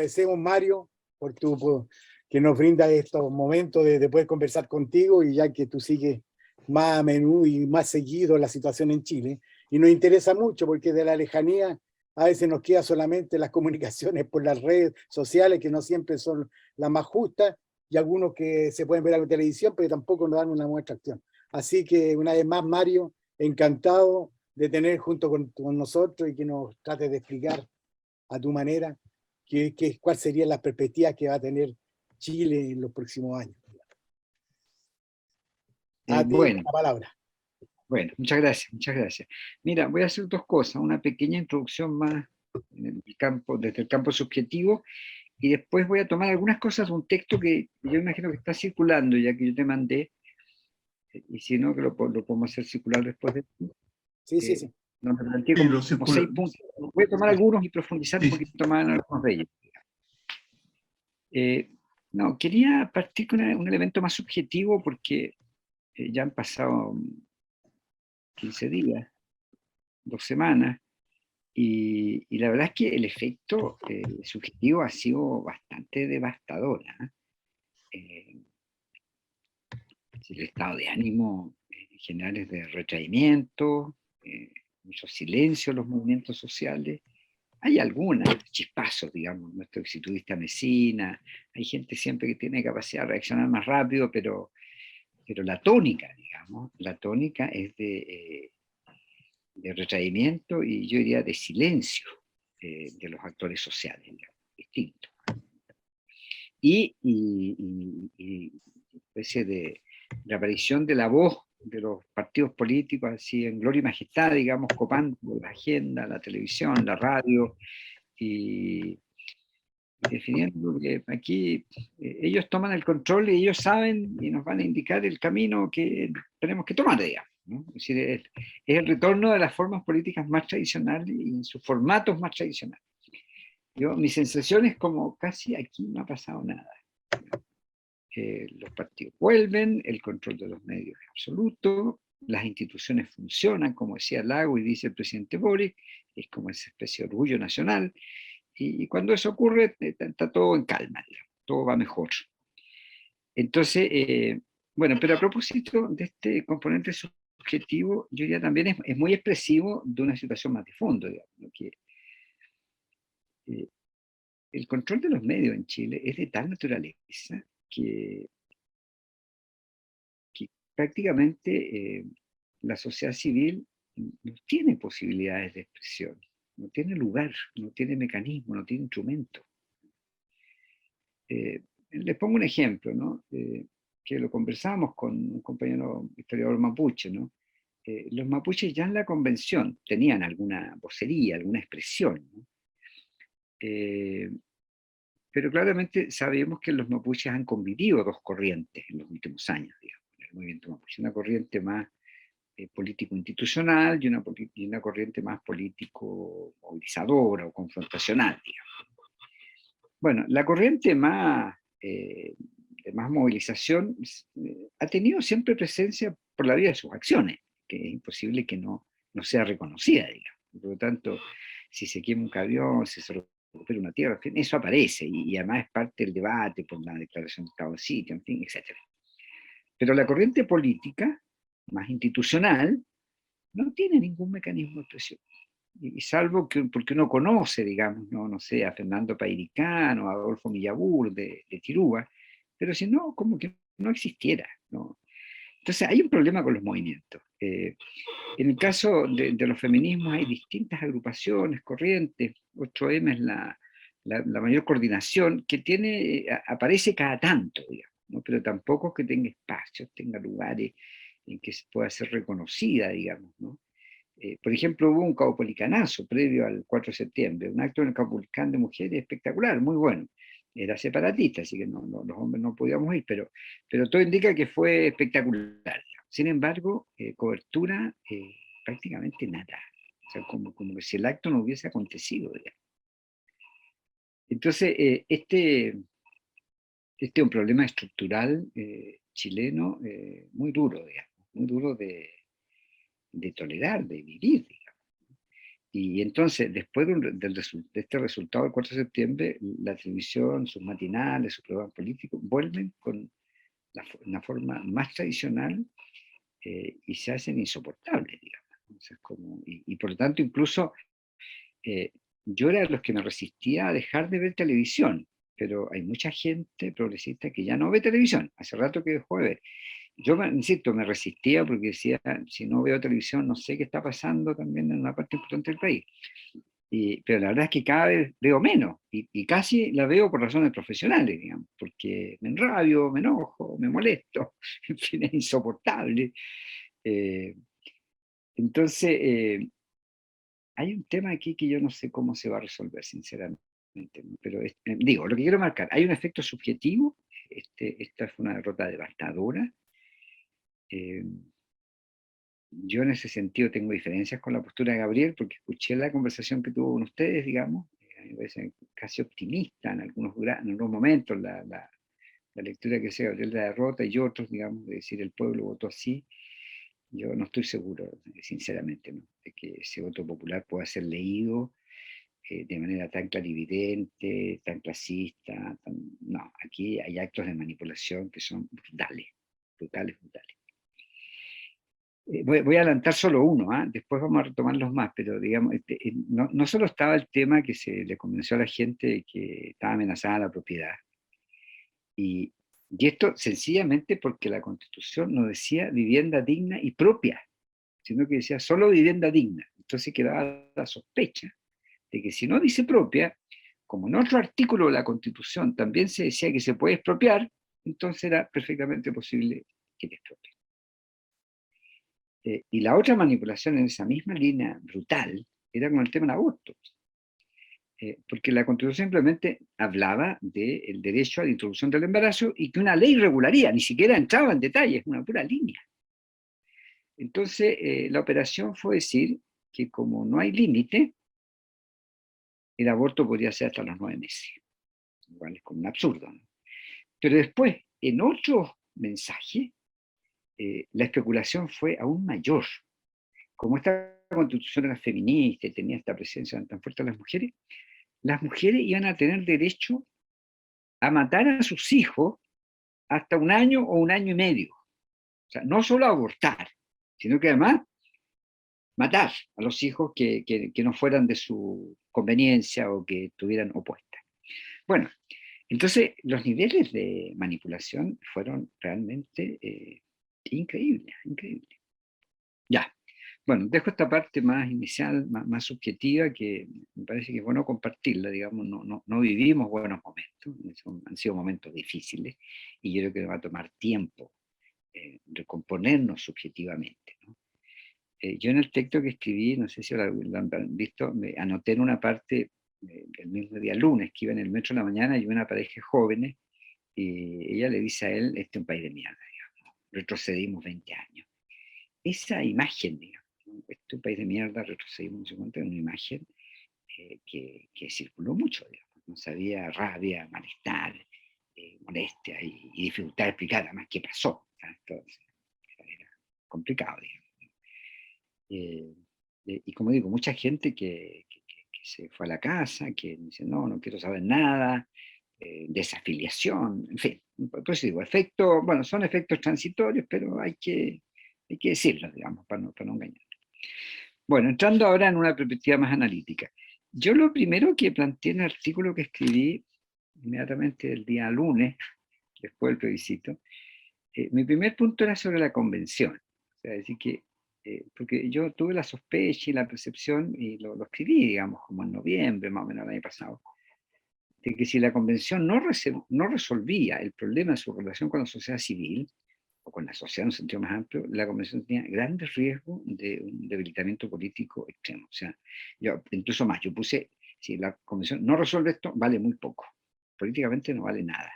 agradecemos, Mario, que nos brinda estos momentos de poder conversar contigo, y ya que tú sigues más a menudo y más seguido la situación en Chile, y nos interesa mucho porque de la lejanía a veces nos queda solamente las comunicaciones por las redes sociales, que no siempre son las más justas, y algunos que se pueden ver en la televisión, pero tampoco nos dan una muestra de acción. Así que una vez más, Mario, encantado de tener junto con nosotros y que nos trate de explicar a tu manera cuáles serían las perspectivas que va a tener Chile en los próximos años. A ti Bueno, la palabra. bueno, muchas gracias, muchas gracias. Mira, voy a hacer dos cosas, una pequeña introducción más en el campo, desde el campo subjetivo, y después voy a tomar algunas cosas de un texto que yo imagino que está circulando, ya que yo te mandé, y si no, que lo podemos hacer circular después de Sí. donde planteé Sí, como, lo como circula. 6 puntos. Voy a tomar algunos y profundizar un Sí. poquito más en algunos de ellos. No, quería partir con un elemento más subjetivo porque ya han pasado 15 días, 2 semanas, y la verdad es que el efecto subjetivo ha sido bastante devastador. El estado de ánimo en general es de retraimiento, mucho silencio en los movimientos sociales. Hay algunos chispazos, digamos, nuestro situista Mesina, hay gente siempre que tiene capacidad de reaccionar más rápido, pero la tónica, digamos, la tónica es de retraimiento y yo diría de silencio de los actores sociales, digamos, distintos. Y especie de reaparición de la voz de los partidos políticos, así en gloria y majestad, digamos, copando la agenda, la televisión, la radio, y definiendo que aquí ellos toman el control y ellos saben y nos van a indicar el camino que tenemos que tomar, digamos, ¿no? Es decir, es el retorno de las formas políticas más tradicionales y en sus formatos más tradicionales. Mi sensación es como casi aquí no ha pasado nada. Los partidos vuelven, el control de los medios es absoluto, las instituciones funcionan, como decía Lago y dice el presidente Boric, es como esa especie de orgullo nacional, y cuando eso ocurre está todo en calma, digamos, todo va mejor. Entonces, bueno, pero a propósito de este componente subjetivo, yo ya también es muy expresivo de una situación más de fondo, digamos, ¿no? Que el control de los medios en Chile es de tal naturaleza que prácticamente la sociedad civil no tiene posibilidades de expresión, no tiene lugar, no tiene mecanismo, no tiene instrumento. Les pongo un ejemplo, ¿no? Que lo conversábamos con un compañero historiador mapuche, ¿no? Los mapuches ya en la convención tenían alguna vocería, alguna expresión, ¿no? Pero claramente sabemos que los mapuches han convivido dos corrientes en los últimos años, digamos, en el movimiento mapuche, una corriente más político-institucional y una corriente más político-movilizadora o confrontacional, digamos. Bueno, la corriente de más movilización ha tenido siempre presencia por la vía de sus acciones, que es imposible que no sea reconocida, digamos. Por lo tanto, si se quema un camión, si se recupera una tierra, en fin, eso aparece y además es parte del debate por la declaración de estado de sitio, en fin, etc. Pero la corriente política, más institucional, no tiene ningún mecanismo de expresión. Y salvo porque uno conoce, digamos, no sé, a Fernando Pairicán o a Adolfo Millabur de Tirúa, pero si no, como que no existiera, ¿no? Entonces hay un problema con los movimientos. En el caso de los feminismos hay distintas agrupaciones, corrientes, 8M es la mayor coordinación que aparece cada tanto, digamos, ¿no? Pero tampoco es que tenga espacios, tenga lugares en que se pueda ser reconocida, digamos, ¿no? Por ejemplo, hubo un caupolicanazo previo al 4 de septiembre, un acto en el Caupolicán de mujeres espectacular, muy bueno. Era separatista, así que los hombres no podíamos ir, pero todo indica que fue espectacular. Sin embargo, cobertura prácticamente nada. O sea, como que si el acto no hubiese acontecido, digamos. Entonces, este es un problema estructural chileno muy duro, digamos, muy duro de tolerar, de vivir, digamos. Y entonces, después de este resultado del 4 de septiembre, la televisión, sus matinales, sus programas políticos, vuelven con una forma más tradicional y se hacen insoportables, digamos. Entonces, y por lo tanto, incluso eh, yo era de los que me resistía a dejar de ver televisión, pero hay mucha gente progresista que ya no ve televisión, hace rato que dejó de ver. Yo, insisto, me resistía porque decía, si no veo televisión, no sé qué está pasando también en una parte importante del país. Pero la verdad es que cada vez veo menos, y casi la veo por razones profesionales, digamos, porque me enrabio, me enojo, me molesto, en fin, es insoportable. Eh, entonces, hay un tema aquí que yo no sé cómo se va a resolver, sinceramente, ¿no? Pero digo, lo que quiero marcar, hay un efecto subjetivo, esta fue una derrota devastadora. Eh, yo en ese sentido tengo diferencias con la postura de Gabriel, porque escuché la conversación que tuvo con ustedes, digamos, a mí me parece casi optimista en algunos momentos, la lectura que hace Gabriel de la derrota y otros, digamos, de decir el pueblo votó así. Yo no estoy seguro, sinceramente, ¿no?, de que ese voto popular pueda ser leído de manera tan clarividente, tan clasista. No, aquí hay actos de manipulación que son brutales, brutales, brutales. Voy a adelantar solo uno, ¿ah? Después vamos a retomar los más, pero digamos, no solo estaba el tema que se le convenció a la gente de que estaba amenazada la propiedad, y, y esto sencillamente porque la Constitución no decía vivienda digna y propia, sino que decía solo vivienda digna. Entonces quedaba la sospecha de que si no dice propia, como en otro artículo de la Constitución también se decía que se puede expropiar, entonces era perfectamente posible que te expropien. Y la otra manipulación en esa misma línea brutal era con el tema del aborto. Porque la Constitución simplemente hablaba del derecho a la interrupción del embarazo y que una ley regularía, ni siquiera entraba en detalles, una pura línea. Entonces, la operación fue decir que como no hay límite, el aborto podría ser hasta los 9 meses. Igual es como un absurdo, ¿no? Pero después, en otro mensaje, la especulación fue aún mayor. Como esta constitución era feminista y tenía esta presencia tan fuerte de las mujeres iban a tener derecho a matar a sus hijos hasta 1 año o 1 año y medio. O sea, no solo abortar, sino que además matar a los hijos que no fueran de su conveniencia o que estuvieran opuestas. Bueno, entonces los niveles de manipulación fueron realmente increíbles, increíbles. Ya, bueno, dejo esta parte más inicial, más subjetiva, que me parece que es bueno compartirla, digamos, no vivimos buenos momentos, han sido momentos difíciles, y yo creo que nos va a tomar tiempo recomponernos subjetivamente, ¿no? Yo en el texto que escribí, no sé si lo han visto, me anoté en una parte, el mismo día lunes, que iba en el metro en la mañana y una pareja de jóvenes, y ella le dice a él, este es un país de mierda, digamos, retrocedimos 20 años. Esa imagen, digamos, ¿no?, este es un país de mierda, retrocedimos, no sé, una imagen que circuló mucho, digamos, no sabía, rabia, malestar, molestia y dificultad de explicar además qué pasó. Entonces, era complicado, digamos. Y como digo, mucha gente que se fue a la casa, que dice, no quiero saber nada, desafiliación, en fin. Por eso digo, bueno, son efectos transitorios, pero hay que decirlos, digamos, para no engañar. Bueno, entrando ahora en una perspectiva más analítica. Yo lo primero que planteé en el artículo que escribí inmediatamente el día lunes, después del plebiscito, mi primer punto era sobre la convención. O sea, decir que, porque yo tuve la sospecha y la percepción, y lo escribí, digamos, como en noviembre, más o menos el año pasado, de que si la convención no resolvía el problema de su relación con la sociedad civil, o con la sociedad en un sentido más amplio, la convención tenía grandes riesgos de un debilitamiento político extremo. O sea, yo, incluso más, yo puse, si la convención no resuelve esto, vale muy poco. Políticamente no vale nada.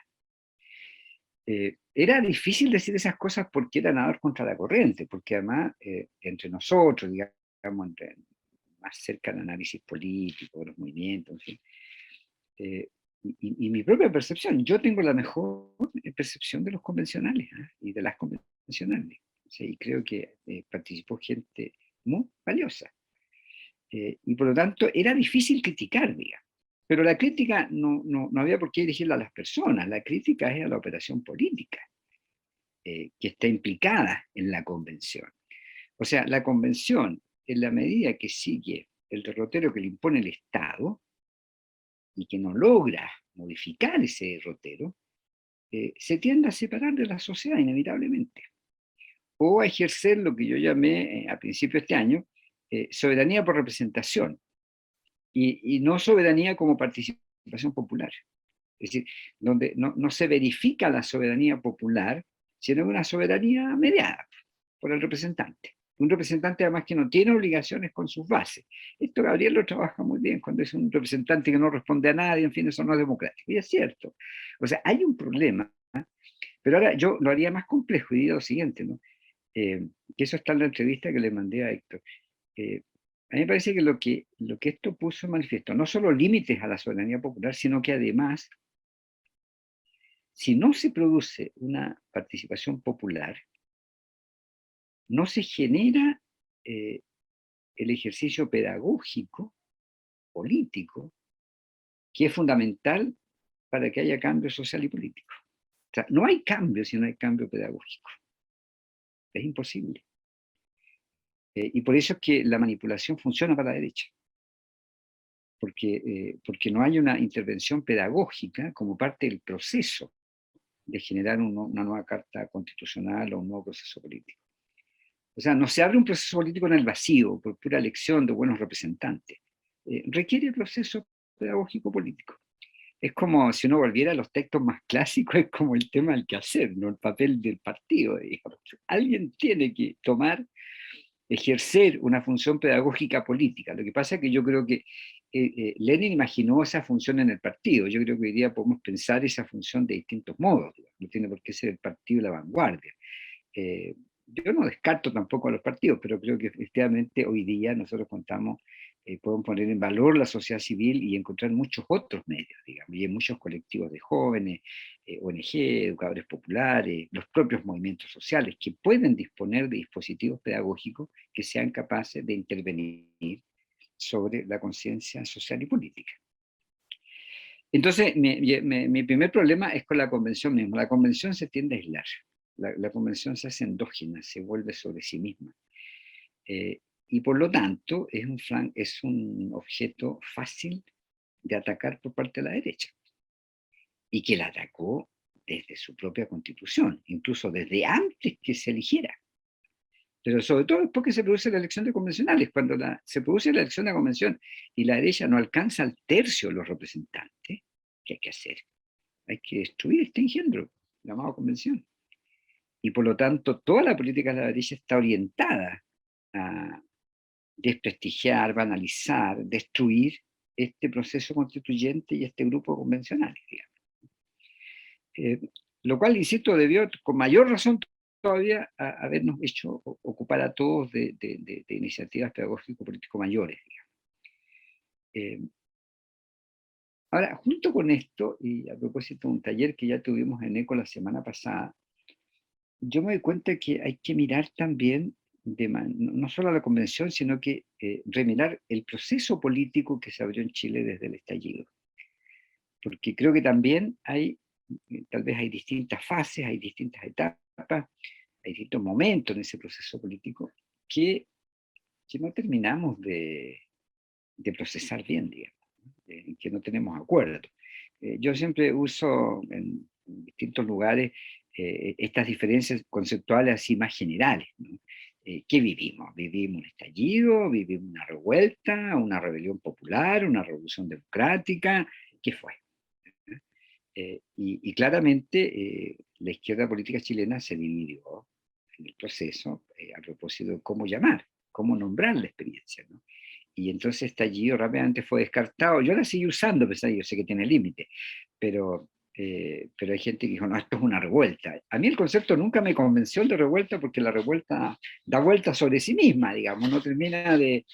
Era difícil decir esas cosas porque era nadar contra la corriente, porque además entre nosotros, digamos, más cerca del análisis político, de los movimientos, en fin, y mi propia percepción, yo tengo la mejor percepción de los convencionales, ¿eh?, y de las convencionales. O sea, y creo que participó gente muy valiosa. y por lo tanto era difícil criticar, digamos. Pero la crítica no había por qué dirigirla a las personas, la crítica es a la operación política, que está implicada en la convención. O sea, la convención, en la medida que sigue el derrotero que le impone el Estado, y que no logra modificar ese derrotero, se tiende a separar de la sociedad inevitablemente, o a ejercer lo que yo llamé a principio de este año, soberanía por representación, y no soberanía como participación popular. Es decir, donde no se verifica la soberanía popular, sino una soberanía mediada por el representante. Un representante además que no tiene obligaciones con sus bases. Esto Gabriel lo trabaja muy bien cuando es un representante que no responde a nadie, en fin, eso no es democrático. Y es cierto. O sea, hay un problema, pero ahora yo lo haría más complejo y diría lo siguiente, ¿no? Que eso está en la entrevista que le mandé a Héctor. A mí me parece que lo que esto puso en manifiesto, no solo límites a la soberanía popular, sino que además, si no se produce una participación popular, no se genera el ejercicio pedagógico, político, que es fundamental para que haya cambio social y político. O sea, no hay cambio si no hay cambio pedagógico. Es imposible. Y por eso es que la manipulación funciona para la derecha. Porque no hay una intervención pedagógica como parte del proceso de generar una nueva carta constitucional o un nuevo proceso político. O sea, no se abre un proceso político en el vacío, por pura elección de buenos representantes. Requiere proceso pedagógico político. Es como si uno volviera a los textos más clásicos, es como el tema del quehacer, ¿no? El papel del partido, digamos. Alguien tiene que ejercer una función pedagógica política. Lo que pasa es que yo creo que Lenin imaginó esa función en el partido. Yo creo que hoy día podemos pensar esa función de distintos modos. No tiene por qué ser el partido la vanguardia. Yo no descarto tampoco a los partidos, pero creo que efectivamente hoy día nosotros contamos, podemos poner en valor la sociedad civil y encontrar muchos otros medios, digamos, y en muchos colectivos de jóvenes, ONG, educadores populares, los propios movimientos sociales, que pueden disponer de dispositivos pedagógicos que sean capaces de intervenir sobre la conciencia social y política. Entonces, mi primer problema es con la convención misma. La convención se tiende a aislar. La convención se hace endógena, se vuelve sobre sí misma. Y por lo tanto es un objeto fácil de atacar por parte de la derecha. Y que la atacó desde su propia constitución, incluso desde antes que se eligiera. Pero sobre todo después que se produce la elección de convencionales. Cuando se produce la elección de convención y la derecha no alcanza al tercio de los representantes, ¿qué hay que hacer? Hay que destruir este engendro, llamado convención. Y por lo tanto, toda la política de la derecha está orientada a desprestigiar, banalizar, destruir este proceso constituyente y este grupo convencional, digamos. Lo cual, insisto, debió con mayor razón todavía habernos hecho ocupar a todos de iniciativas pedagógico-político mayores, digamos. Ahora, junto con esto, y a propósito de un taller que ya tuvimos en ECO la semana pasada, yo me doy cuenta que hay que mirar también, no solo a la convención, sino que remirar el proceso político que se abrió en Chile desde el estallido. Porque creo que también tal vez hay distintas fases, hay distintas etapas, hay distintos momentos en ese proceso político que no terminamos de procesar bien, digamos, que no tenemos acuerdo. Yo siempre uso en distintos lugares estas diferencias conceptuales así más generales, ¿no? ¿Qué vivimos? ¿Vivimos un estallido? ¿Vivimos una revuelta? ¿Una rebelión popular? ¿Una revolución democrática? ¿Qué fue? Y claramente la izquierda política chilena se dividió en el proceso a propósito de cómo llamar, cómo nombrar la experiencia, ¿no? Y entonces estallido rápidamente fue descartado. Yo la seguí usando, pues yo sé que tiene límite, pero hay gente que dijo, no, esto es una revuelta. A mí el concepto nunca me convenció de revuelta porque la revuelta da vuelta sobre sí misma, digamos, no termina de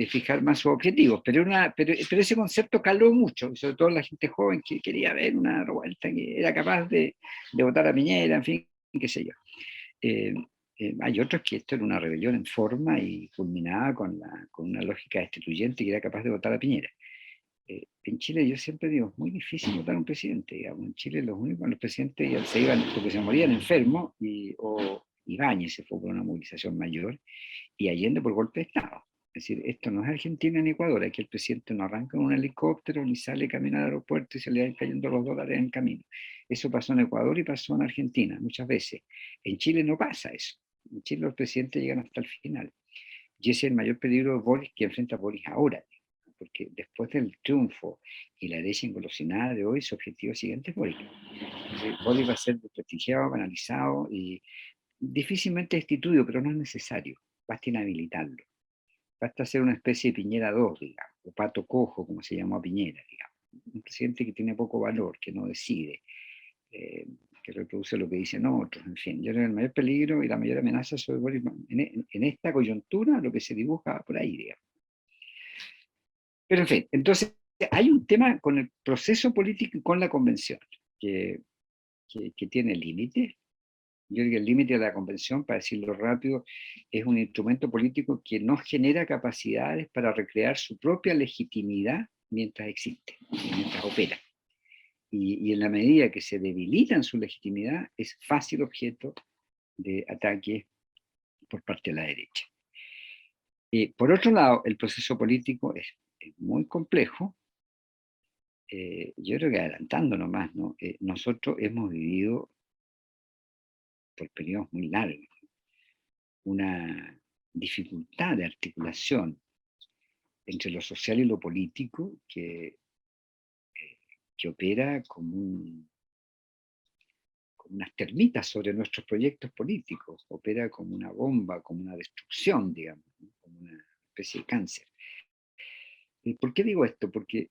fijar más sus objetivos, pero ese concepto caló mucho, sobre todo la gente joven que quería ver una revuelta, que era capaz de votar a Piñera, en fin, qué sé yo. Hay otros que esto era una rebelión en forma y culminaba con una lógica destituyente que era capaz de votar a Piñera. En Chile yo siempre digo, es muy difícil votar a un presidente, digamos. En Chile los presidentes ya se iban porque se morían enfermos, o Ibáñez se fue por una movilización mayor, y Allende por golpe de Estado. Es decir, esto no es Argentina ni Ecuador, aquí el presidente no arranca en un helicóptero ni sale camino al aeropuerto y se le van cayendo los dólares en el camino. Eso pasó en Ecuador y pasó en Argentina muchas veces. En Chile no pasa eso. En Chile los presidentes llegan hasta el final. Y ese es el mayor peligro de Boris, que enfrenta a Boris ahora, porque después del triunfo y la derecha engolosinada de hoy, su objetivo siguiente es Boris. Entonces, Boris va a ser desprestigiado, banalizado y difícilmente destituido, pero no es necesario. Basta inhabilitarlo. Basta ser una especie de Piñera 2, digamos, o Pato Cojo, como se llamó a Piñera, digamos. Un presidente que tiene poco valor, que no decide, que reproduce lo que dicen otros, en fin. Yo creo que el mayor peligro y la mayor amenaza sobre Boris en esta coyuntura, lo que se dibuja por ahí, digamos. Pero en fin, entonces hay un tema con el proceso político y con la convención, que tiene límites. Yo creo que el límite de la convención, para decirlo rápido, es un instrumento político que no genera capacidades para recrear su propia legitimidad mientras existe, mientras opera. Y en la medida que se debilitan su legitimidad, es fácil objeto de ataque por parte de la derecha. Por otro lado, el proceso político es muy complejo. Yo creo que adelantando nomás, ¿no? Nosotros hemos vivido por periodos muy largos una dificultad de articulación entre lo social y lo político que opera como unas termitas sobre nuestros proyectos políticos, opera como una bomba, como una destrucción, digamos, ¿no? Como una especie de cáncer. ¿Por qué digo esto? Porque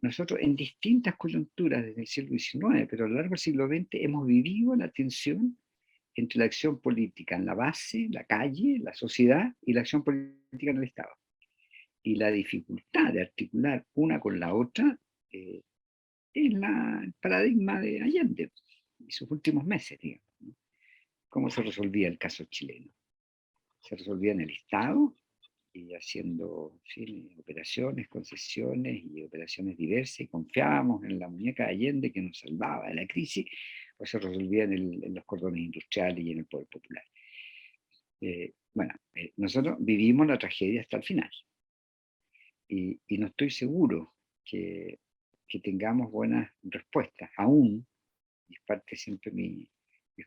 nosotros en distintas coyunturas desde el siglo XIX, pero a lo largo del siglo XX, hemos vivido la tensión entre la acción política en la base, la calle, la sociedad, y la acción política en el Estado. Y la dificultad de articular una con la otra es el paradigma de Allende y sus últimos meses, digamos, ¿no? ¿Cómo se resolvía el caso chileno? Se resolvía en el Estado y haciendo, sí, operaciones, concesiones y operaciones diversas, y confiábamos en la muñeca de Allende que nos salvaba de la crisis, o se resolvía en los cordones industriales y en el poder popular. Nosotros vivimos la tragedia hasta el final, y no estoy seguro que tengamos buenas respuestas, aún, y es parte siempre mis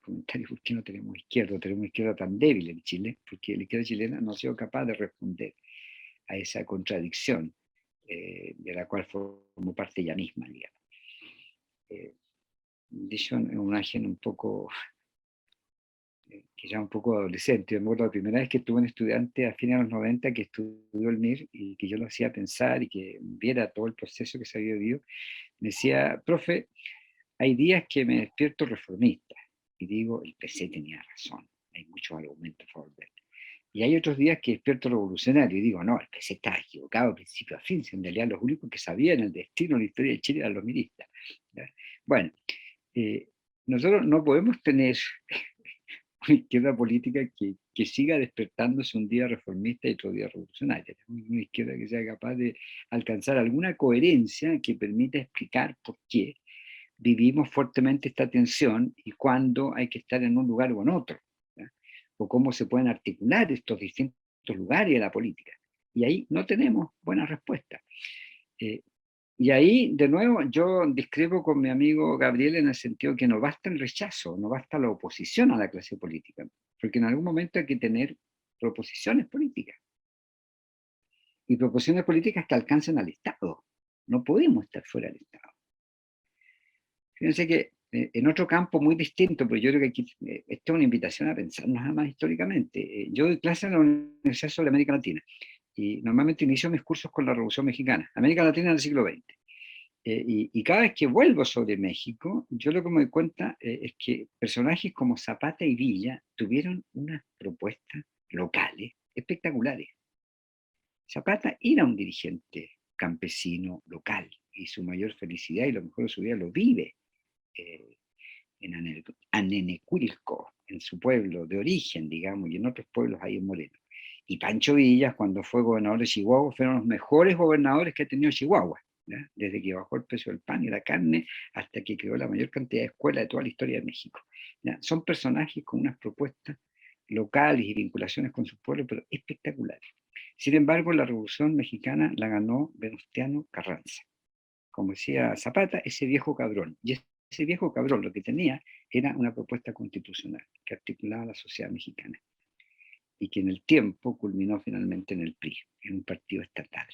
comentarios, ¿por qué no tenemos izquierda tan débil en Chile? Porque la izquierda chilena no ha sido capaz de responder a esa contradicción de la cual formo parte ella misma, digamos. Dicho en una imagen un poco, quizá un poco adolescente. Me acuerdo la primera vez que tuve un estudiante a fines de los 90 que estudió el MIR y que yo lo hacía pensar y que viera todo el proceso que se había vivido. Me decía, profe, hay días que me despierto reformista y digo, el PC tenía razón, hay muchos argumentos a favor de él. Y hay otros días que despierto revolucionario y digo, no, el PC estaba equivocado de principio a fin, si en realidad los únicos que sabían el destino, la historia de Chile eran los miristas. Bueno, nosotros no podemos tener una izquierda política que siga despertándose un día reformista y otro día revolucionaria. Una izquierda que sea capaz de alcanzar alguna coherencia que permita explicar por qué vivimos fuertemente esta tensión y cuándo hay que estar en un lugar o en otro, ¿ya? O cómo se pueden articular estos distintos lugares de la política. Y ahí no tenemos buena respuesta. Y ahí, de nuevo, yo discrepo con mi amigo Gabriel en el sentido que no basta el rechazo, no basta la oposición a la clase política, porque en algún momento hay que tener proposiciones políticas. Y proposiciones políticas que alcancen al Estado. No podemos estar fuera del Estado. Fíjense que en otro campo muy distinto, pero yo creo que aquí esta es una invitación a pensar nada más históricamente. Yo doy clases en la Universidad sobre América Latina y normalmente inicio mis cursos con la Revolución Mexicana, América Latina del siglo XX. Y cada vez que vuelvo sobre México, yo lo que me doy cuenta es que personajes como Zapata y Villa tuvieron unas propuestas locales espectaculares. Zapata era un dirigente campesino local y su mayor felicidad y lo mejor de su vida lo vive en Anenecuilco, en su pueblo de origen, digamos, y en otros pueblos ahí en Moreno. Y Pancho Villa, cuando fue gobernador de Chihuahua, fueron los mejores gobernadores que ha tenido Chihuahua, ¿ya? Desde que bajó el precio del pan y la carne hasta que creó la mayor cantidad de escuelas de toda la historia de México, ¿ya? Son personajes con unas propuestas locales y vinculaciones con sus pueblos, pero espectaculares. Sin embargo, la Revolución Mexicana la ganó Venustiano Carranza. Como decía Zapata, ese viejo cabrón. Y ese viejo cabrón lo que tenía era una propuesta constitucional que articulaba la sociedad mexicana y que en el tiempo culminó finalmente en el PRI, en un partido estatal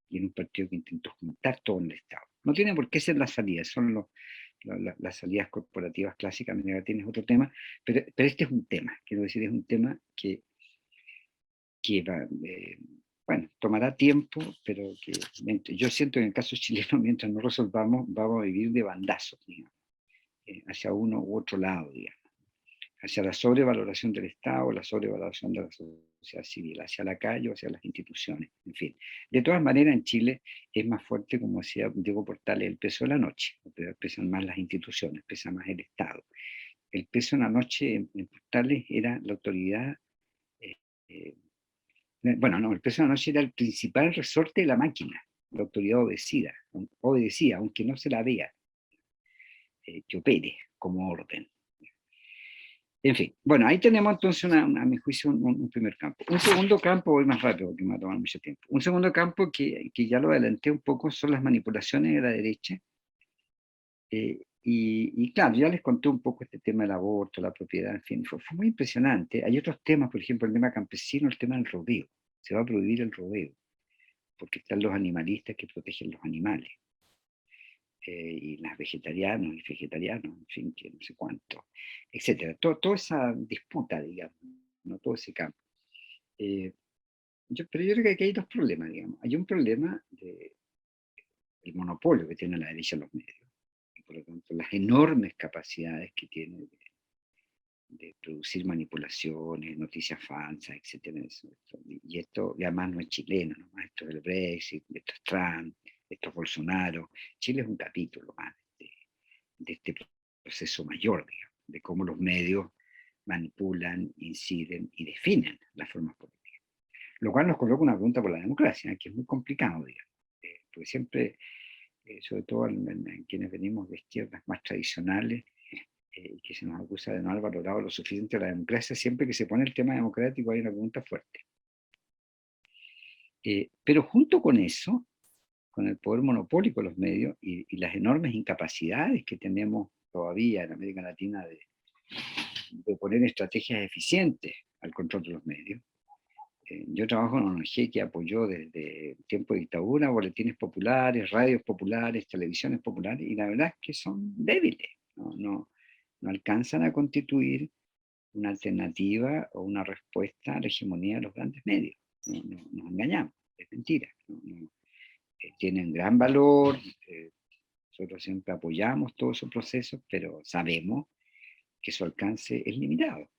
y en un partido que intentó juntar todo en el Estado. No tiene por qué ser la salida, son las salidas corporativas clásicas, tienes otro tema, pero este es un tema, quiero decir, es un tema que va, bueno, tomará tiempo, pero que yo siento que en el caso chileno, mientras no resolvamos, vamos a vivir de bandazos, digamos, hacia uno u otro lado, digamos, hacia la sobrevaloración del Estado, la sobrevaloración de la sociedad civil, hacia la calle o hacia las instituciones, en fin. De todas maneras, en Chile es más fuerte, como decía Diego Portales, el peso de la noche, pesan más las instituciones, pesa más el Estado. El peso en la noche en Portales era la autoridad, eh, bueno, no, el peso de la noche era el principal resorte de la máquina, la autoridad obedecía, aunque no se la vea, que opere como orden. En fin, bueno, ahí tenemos entonces, a mi juicio, un primer campo. Un segundo campo, voy más rápido porque me va a tomar mucho tiempo. Un segundo campo que ya lo adelanté un poco son las manipulaciones de la derecha. Y claro, ya les conté un poco este tema del aborto, la propiedad, en fin, fue muy impresionante. Hay otros temas, por ejemplo, el tema campesino, el tema del rodeo. Se va a prohibir el rodeo, porque están los animalistas que protegen los animales. Y las vegetarianos y vegetarianos, en fin, que no sé cuánto, etcétera. Toda esa disputa, digamos, ¿no? Todo ese campo. Pero yo creo que aquí hay dos problemas, digamos. Hay un problema del monopolio que tiene la derecha en los medios, y por lo tanto las enormes capacidades que tiene de producir manipulaciones, noticias falsas, etcétera. Y esto además no es chileno, ¿no? Esto es el Brexit, esto es Trump, esto es Bolsonaro. Chile es un capítulo más de este proceso mayor, digamos, de cómo los medios manipulan, inciden y definen las formas políticas. Lo cual nos coloca una pregunta por la democracia, que es muy complicado, digamos, porque siempre, sobre todo en quienes venimos de izquierdas más tradicionales, que se nos acusa de no haber valorado lo suficiente la democracia, siempre que se pone el tema democrático hay una pregunta fuerte. Pero junto con eso, con el poder monopólico de los medios y las enormes incapacidades que tenemos todavía en América Latina de poner estrategias eficientes al control de los medios. Yo trabajo en una ONG que apoyó desde el tiempo de dictadura boletines populares, radios populares, televisiones populares, y la verdad es que son débiles, no alcanzan a constituir una alternativa o una respuesta a la hegemonía de los grandes medios. Nos engañamos, es mentira. Tienen gran valor, nosotros siempre apoyamos todos esos procesos, pero sabemos que su alcance es limitado.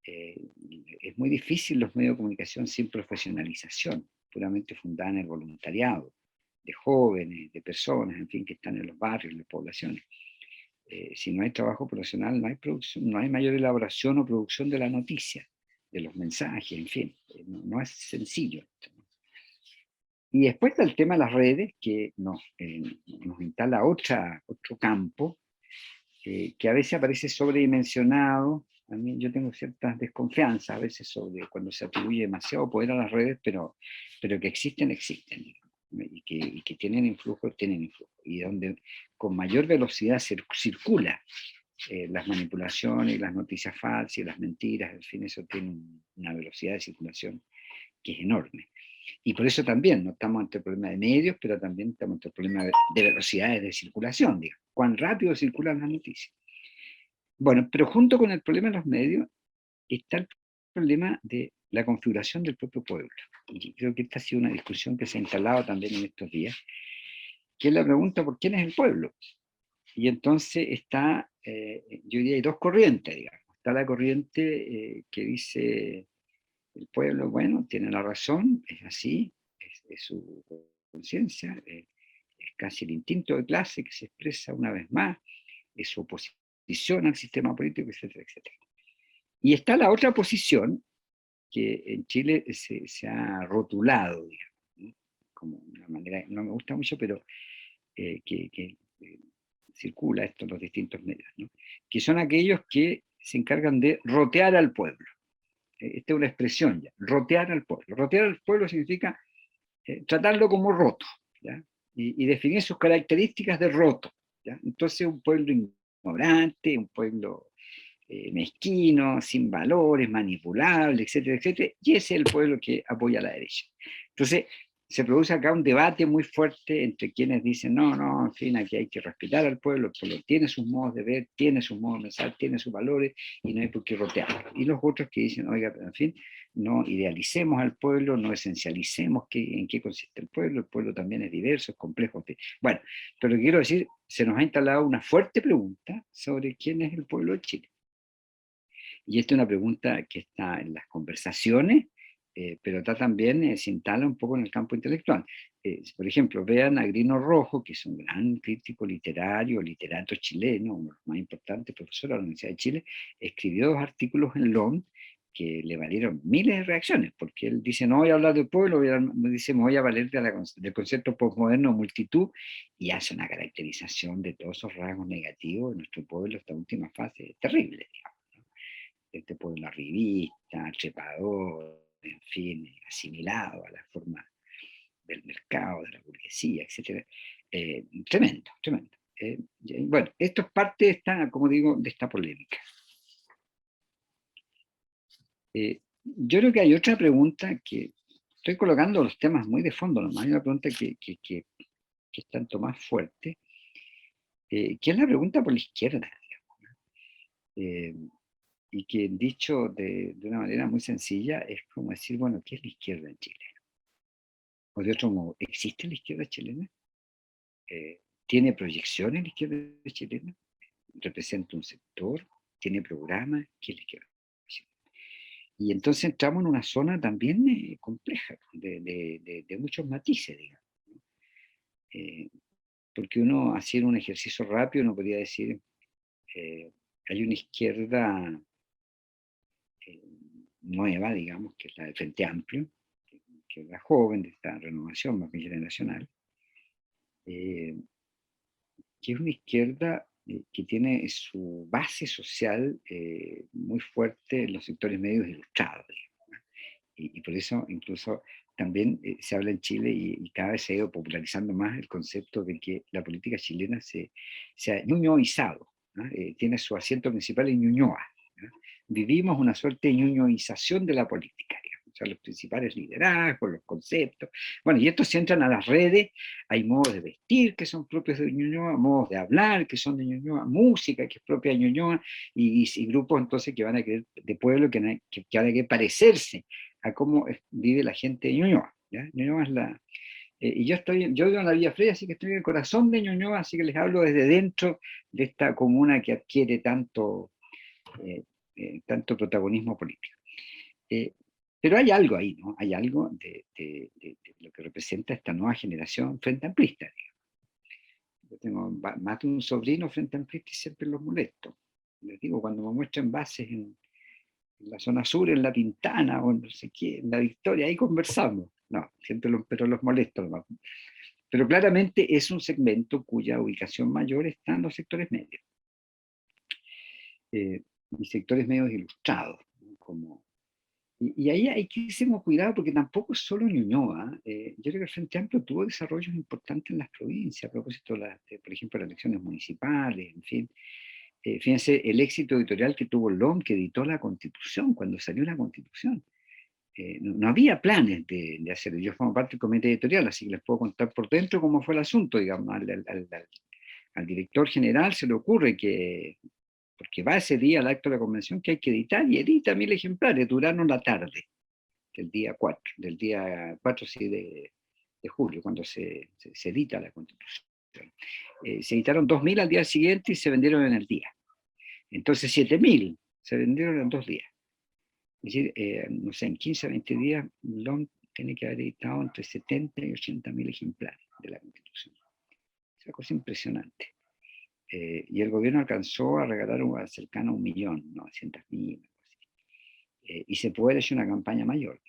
Es muy difícil los medios de comunicación sin profesionalización, puramente fundada en el voluntariado, de jóvenes, de personas, en fin, que están en los barrios, en las poblaciones. Si no hay trabajo profesional, no hay producción, no hay mayor elaboración o producción de la noticia, de los mensajes, en fin, no es sencillo. Y después está el tema de las redes, que nos instala otro campo, que a veces aparece sobredimensionado. A mí yo tengo ciertas desconfianzas a veces sobre cuando se atribuye demasiado poder a las redes, pero que existen, y que tienen influjo, y donde con mayor velocidad circula las manipulaciones, las noticias falsas y las mentiras, en fin, eso tiene una velocidad de circulación que es enorme. Y por eso también no estamos ante el problema de medios, pero también estamos ante el problema de velocidades de circulación, digamos, cuán rápido circulan las noticias. Bueno, pero junto con el problema de los medios está el problema de la configuración del propio pueblo. Y creo que esta ha sido una discusión que se ha instalado también en estos días, que es la pregunta por quién es el pueblo. Y entonces está, yo diría, hay dos corrientes, digamos. Está la corriente que dice, el pueblo, bueno, tiene la razón, es así, es su conciencia, es casi el instinto de clase que se expresa una vez más, es su oposición al sistema político, etcétera, etcétera. Y está la otra posición, que en Chile se ha rotulado, digamos, ¿no? Como una manera, no me gusta mucho, pero que circula esto en los distintos medios, ¿no? Que son aquellos que se encargan de rotear al pueblo. Esta es una expresión ya, rotear al pueblo. Rotear al pueblo significa tratarlo como roto, ¿ya? Y definir sus características de roto, ¿ya? Entonces un pueblo ignorante, un pueblo mezquino, sin valores, manipulable, etcétera, etcétera, y ese es el pueblo que apoya a la derecha. Entonces, se produce acá un debate muy fuerte entre quienes dicen, no, no, en fin, aquí hay que respetar al pueblo, el pueblo tiene sus modos de ver, tiene sus modos de pensar, tiene sus valores, y no hay por qué rotearlo. Y los otros que dicen, oiga, pero en fin, no idealicemos al pueblo, no esencialicemos en qué consiste el pueblo también es diverso, es complejo. Bueno, pero lo que quiero decir, se nos ha instalado una fuerte pregunta sobre quién es el pueblo de Chile. Y esta es una pregunta que está en las conversaciones, pero está también, se instala un poco en el campo intelectual. Por ejemplo, vean a Grino Rojo, que es un gran crítico literario, literato chileno, uno de los más importantes, profesor de la Universidad de Chile, escribió 2 artículos en LOM que le valieron miles de reacciones, porque él dice, no voy a hablar del pueblo, dice, me voy a valer del concepto postmoderno multitud, y hace una caracterización de todos esos rasgos negativos de nuestro pueblo, esta última fase, terrible, digamos. Este pueblo arribista, trepador, en fin, asimilado a la forma del mercado, de la burguesía, etc. Tremendo, tremendo. Bueno, esto es parte de esta, como digo, de esta polémica. Yo creo que hay otra pregunta que estoy colocando los temas muy de fondo, nomás hay una pregunta que es tanto más fuerte, que es la pregunta por la izquierda, digamos, y que dicho de una manera muy sencilla es como decir, bueno, ¿qué es la izquierda en Chile? O de otro modo, ¿existe la izquierda chilena? ¿Tiene proyecciones la izquierda chilena? ¿Representa un sector? ¿Tiene programa? ¿Qué es la izquierda chilena? Y entonces entramos en una zona también compleja, de muchos matices, digamos. Porque uno, haciendo un ejercicio rápido, uno podría decir, hay una izquierda eh, nueva, digamos, que es la del Frente Amplio, que es la joven, de esta renovación más bien generacional, que es una izquierda que tiene su base social muy fuerte en los sectores medios ilustrados. Y por eso incluso también se habla en Chile y cada vez se ha ido popularizando más el concepto de que la política chilena se ha ñuñoizado, ¿no? Tiene su asiento principal en Ñuñoa, ¿no? Vivimos una suerte de ñuñoización de la política, digamos. O sea, los principales liderazgos, los conceptos. Bueno, y estos se entran a las redes, hay modos de vestir que son propios de Ñuñoa, modos de hablar que son de Ñuñoa, música que es propia de Ñuñoa, y grupos entonces que van a querer, de pueblo que van a querer parecerse a cómo vive la gente de Ñuñoa, ¿ya? Ñuñoa es y yo vivo en la Villa Freya, así que estoy en el corazón de Ñuñoa, así que les hablo desde dentro de esta comuna que adquiere eh, tanto protagonismo político. Pero hay algo ahí, ¿no? Hay algo de lo que representa esta nueva generación frente amplista, digamos. Yo tengo más de un sobrino frente amplista y siempre los molesto. Les digo, cuando me muestran bases en la zona sur, en La Pintana, o no sé qué, en La Victoria, ahí conversamos. No, siempre pero los molesto. ¿No? Pero claramente es un segmento cuya ubicación mayor está en los sectores medios. Y sectores medios ilustrados, ¿no? Y ahí hay que irse con cuidado porque tampoco es solo Ñuñoa. Yo creo que el Frente Amplio tuvo desarrollos importantes en las provincias, a propósito por ejemplo, las elecciones municipales, en fin. Fíjense el éxito editorial que tuvo LOM, que editó la Constitución, cuando salió la Constitución. No había planes de hacerlo. Yo formo parte del comité editorial, así que les puedo contar por dentro cómo fue el asunto, digamos. Al director general se le ocurre que, porque va ese día al acto de la convención, que hay que editar, y edita 1000 ejemplares, duraron la tarde del día 4 sí, de julio, cuando se edita la Constitución. Se editaron 2000 al día siguiente y se vendieron en el día. Entonces 7000 se vendieron en 2 días. Es decir, no sé, en 15 a 20 días, LOM tiene que haber editado entre 70 y 80.000 ejemplares de la Constitución. Es una cosa impresionante. Y el gobierno alcanzó a regalar cercano a 1.900.000. y se puede hacer una campaña mayor.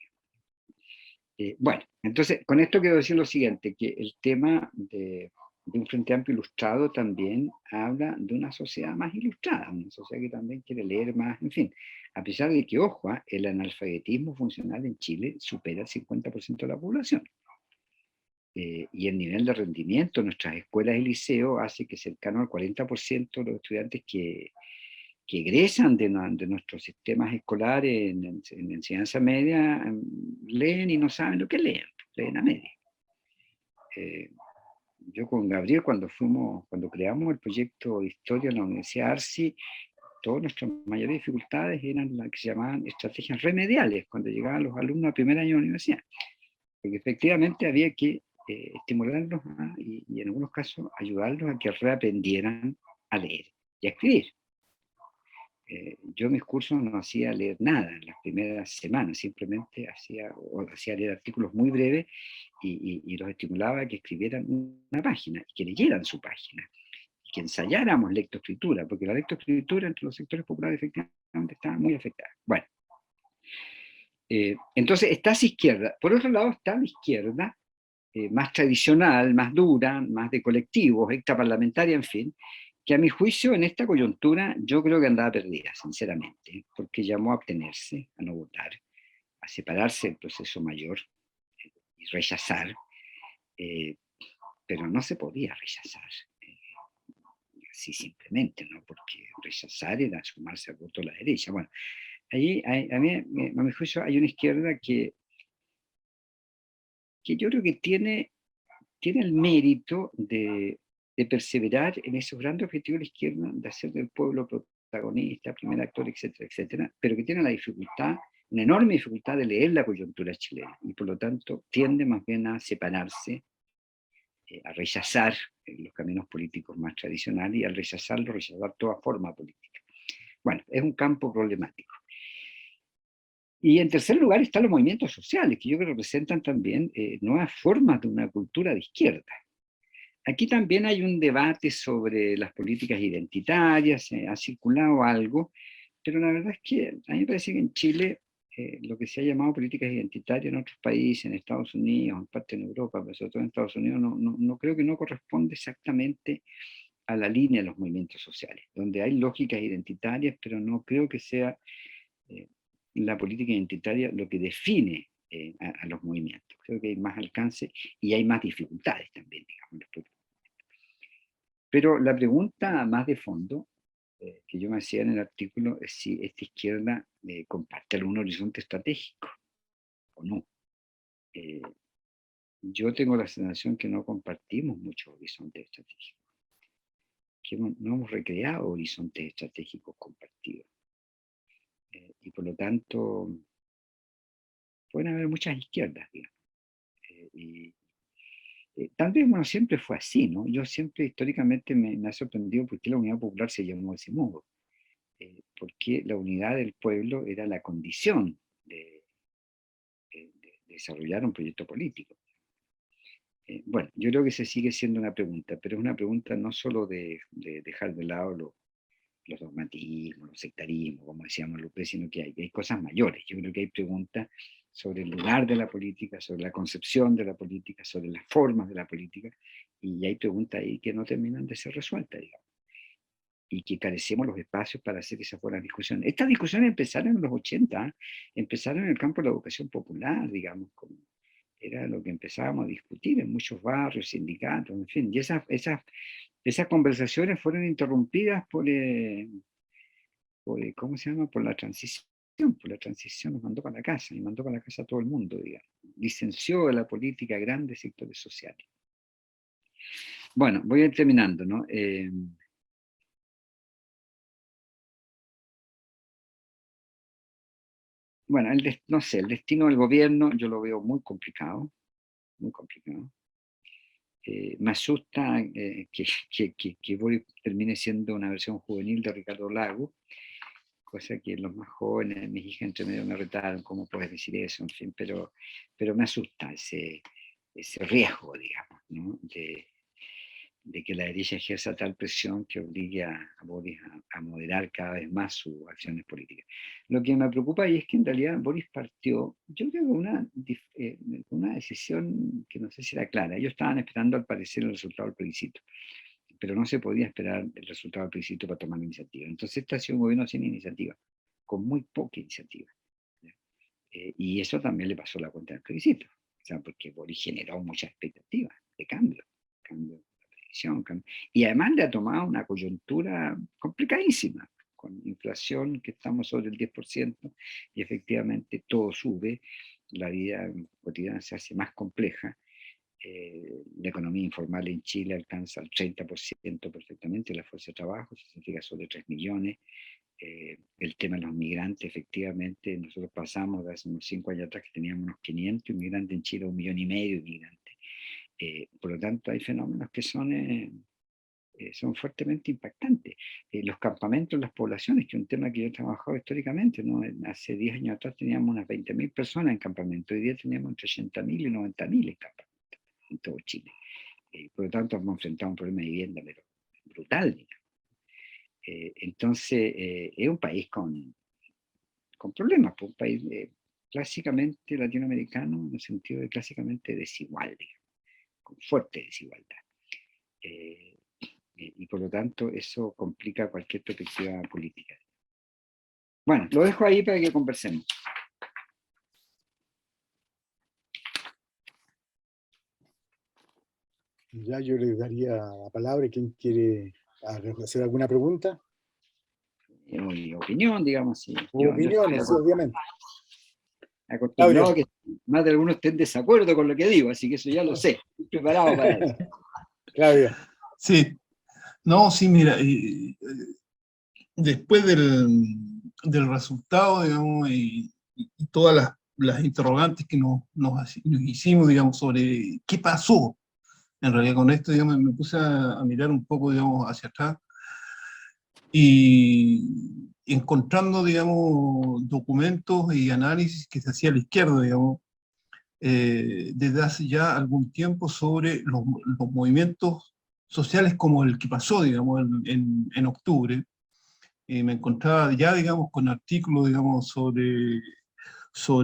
Bueno, entonces, con esto quiero decir lo siguiente, que el tema de un Frente Amplio ilustrado también habla de una sociedad más ilustrada, una sociedad que también quiere leer más, en fin, a pesar de que, ojo, el analfabetismo funcional en Chile supera el 50% de la población. Y el nivel de rendimiento en nuestras escuelas y liceos hace que cercano al 40% de los estudiantes que egresan de nuestros sistemas escolares en enseñanza media leen y no saben lo que leen a media. Yo con Gabriel, cuando creamos el proyecto de historia en la Universidad Arci, todas nuestras mayores dificultades eran las que se llamaban estrategias remediales, cuando llegaban los alumnos al primer año de la universidad. Porque efectivamente había que estimularlos y en algunos casos ayudarlos a que reaprendieran a leer y a escribir. Yo mis cursos no hacía leer nada en las primeras semanas, simplemente hacía leer artículos muy breves y los estimulaba a que escribieran una página y que leyeran su página y que ensayáramos lectoescritura, porque la lectoescritura entre los sectores populares efectivamente estaba muy afectada. Bueno, entonces está esa izquierda. Por otro lado está la izquierda más tradicional, más dura, más de colectivos, extraparlamentaria, en fin, que a mi juicio en esta coyuntura yo creo que andaba perdida, sinceramente, porque llamó a abstenerse, a no votar, a separarse del proceso mayor y rechazar, pero no se podía rechazar así simplemente, ¿no? Porque rechazar era sumarse al voto de la derecha. Bueno, allí a mi juicio hay una izquierda que yo creo que tiene el mérito de perseverar en esos grandes objetivos de la izquierda, de hacer del pueblo protagonista, primer actor, etcétera, etcétera, pero que tiene la dificultad, una enorme dificultad de leer la coyuntura chilena, y por lo tanto tiende más bien a separarse, a rechazar los caminos políticos más tradicionales, y al rechazar toda forma política. Bueno, es un campo problemático. Y en tercer lugar están los movimientos sociales, que yo creo que representan también nuevas formas de una cultura de izquierda. Aquí también hay un debate sobre las políticas identitarias, ha circulado algo, pero la verdad es que a mí me parece que en Chile lo que se ha llamado políticas identitarias en otros países, en Estados Unidos, en parte en Europa, pero sobre todo en Estados Unidos, no creo que no corresponde exactamente a la línea de los movimientos sociales, donde hay lógicas identitarias, pero no creo que sea la política identitaria lo que define a los movimientos. Creo que hay más alcance y hay más dificultades también, digamos. Pero la pregunta más de fondo que yo me hacía en el artículo es si esta izquierda comparte algún horizonte estratégico o no. Yo tengo la sensación que no compartimos muchos horizontes estratégicos, que no hemos recreado horizontes estratégicos compartidos. Y por lo tanto, pueden haber muchas izquierdas, digamos. Tal vez, bueno, siempre fue así, ¿no? Yo siempre históricamente me ha sorprendido por qué la Unidad Popular se llamó de ese modo. Porque la unidad del pueblo era la condición de desarrollar un proyecto político. Bueno, yo creo que se sigue siendo una pregunta, pero es una pregunta no solo de dejar de lado los dogmatismos, los sectarismos, como decíamos Lupe, sino que hay cosas mayores. Yo creo que hay preguntas sobre el lugar de la política, sobre la concepción de la política, sobre las formas de la política, y hay preguntas ahí que no terminan de ser resueltas, digamos, y que carecemos los espacios para hacer esas buenas discusiones. Estas discusiones empezaron en los 80, empezaron en el campo de la educación popular, digamos, como era lo que empezábamos a discutir en muchos barrios, sindicatos, en fin, y esas conversaciones fueron interrumpidas ¿cómo se llama? Por la transición. Por la transición nos mandó para la casa, y mandó para la casa a todo el mundo, digamos. Licenció de la política grandes sectores sociales. Bueno, voy a ir terminando, ¿no? Bueno, no sé, el destino del gobierno yo lo veo muy complicado, muy complicado. Me asusta que Boris termine siendo una versión juvenil de Ricardo Lagos, cosa que los más jóvenes, mis hijas entre medio me retaron, ¿cómo puedes decir eso? En fin, pero me asusta ese riesgo, digamos, ¿no? de que la derecha ejerza tal presión que obligue a Boris a moderar cada vez más sus acciones políticas. Lo que me preocupa ahí es que en realidad Boris partió, yo creo que una decisión que no sé si era clara. Ellos estaban esperando al parecer el resultado del plebiscito, pero no se podía esperar el resultado del plebiscito para tomar iniciativa. Entonces este ha sido un gobierno sin iniciativa, con muy poca iniciativa. Y eso también le pasó la cuenta del plebiscito, o sea, porque Boris generó muchas expectativas de cambio de previsión, y además le ha tomado una coyuntura complicadísima, con inflación que estamos sobre el 10%, y efectivamente todo sube, la vida cotidiana se hace más compleja, la economía informal en Chile alcanza el 30% perfectamente, la fuerza de trabajo, eso significa sobre 3 millones, el tema de los migrantes, efectivamente, nosotros pasamos de hace unos 5 años atrás que teníamos unos 500 inmigrantes en Chile, 1,5 millones de inmigrantes. Por lo tanto, hay fenómenos que son fuertemente impactantes. Los campamentos, las poblaciones, que es un tema que yo he trabajado históricamente, ¿no? Hace 10 años atrás teníamos unas 20.000 personas en campamento, hoy día teníamos entre 80.000 y 90.000 en campamento, en todo Chile. Por lo tanto, hemos enfrentado un problema de vivienda, pero brutal, digamos. Entonces, es un país con problemas, pues, un país clásicamente latinoamericano, en el sentido de clásicamente desigual, digamos, con fuerte desigualdad. Y por lo tanto, eso complica cualquier perspectiva política. Bueno, lo dejo ahí para que conversemos. Ya yo le daría la palabra. ¿Quién quiere hacer alguna pregunta? Mi opinión, digamos así. Opiniones, sí, obviamente. Acostumbrado a Claudio. que más de algunos estén en desacuerdo con lo que digo, así que eso ya lo sé. Estoy preparado para eso. Claudio. Sí, no, sí, mira, después del resultado, digamos, y todas las interrogantes que nos hicimos, digamos, sobre qué pasó, en realidad con esto, digamos, me puse a mirar un poco, digamos, hacia atrás, y encontrando, digamos, documentos y análisis que se hacía a la izquierda, digamos, desde hace ya algún tiempo sobre los movimientos sociales como el que pasó, digamos, en octubre. Me encontraba ya, digamos, con artículos, digamos, sobre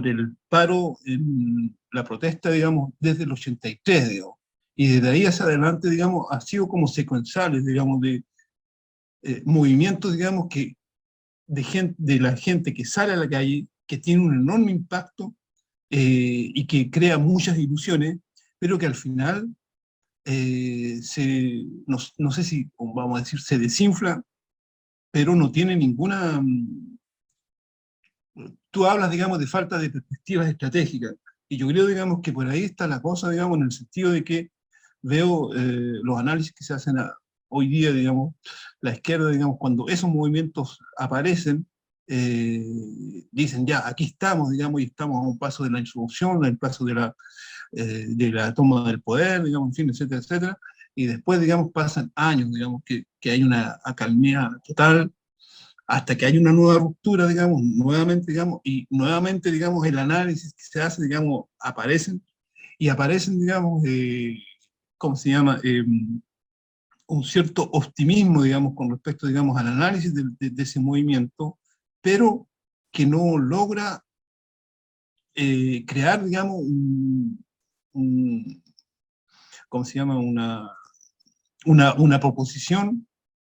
el paro, en la protesta, digamos, desde el 83, digamos. Y desde ahí hacia adelante, digamos, ha sido como secuenciales, digamos, de movimientos, digamos, de la gente que sale a la calle, que tiene un enorme impacto y que crea muchas ilusiones, pero que al final no sé si, vamos a decir, se desinfla, pero no tiene ninguna... Tú hablas, digamos, de falta de perspectivas estratégicas, y yo creo, digamos, que por ahí está la cosa, digamos, en el sentido de que veo los análisis que se hacen hoy día, digamos, la izquierda, digamos, cuando esos movimientos aparecen, dicen ya, aquí estamos, digamos, y estamos a un paso de la insurrección, al paso de la toma del poder, digamos, en fin, etcétera, etcétera, y después, digamos, pasan años, digamos, que hay una acalmia total, hasta que hay una nueva ruptura, digamos, nuevamente, digamos, y nuevamente, digamos, el análisis que se hace, digamos, aparecen, digamos, ¿cómo se llama? Un cierto optimismo, digamos, con respecto, digamos, al análisis de ese movimiento, pero que no logra crear, digamos, ¿cómo se llama? Una proposición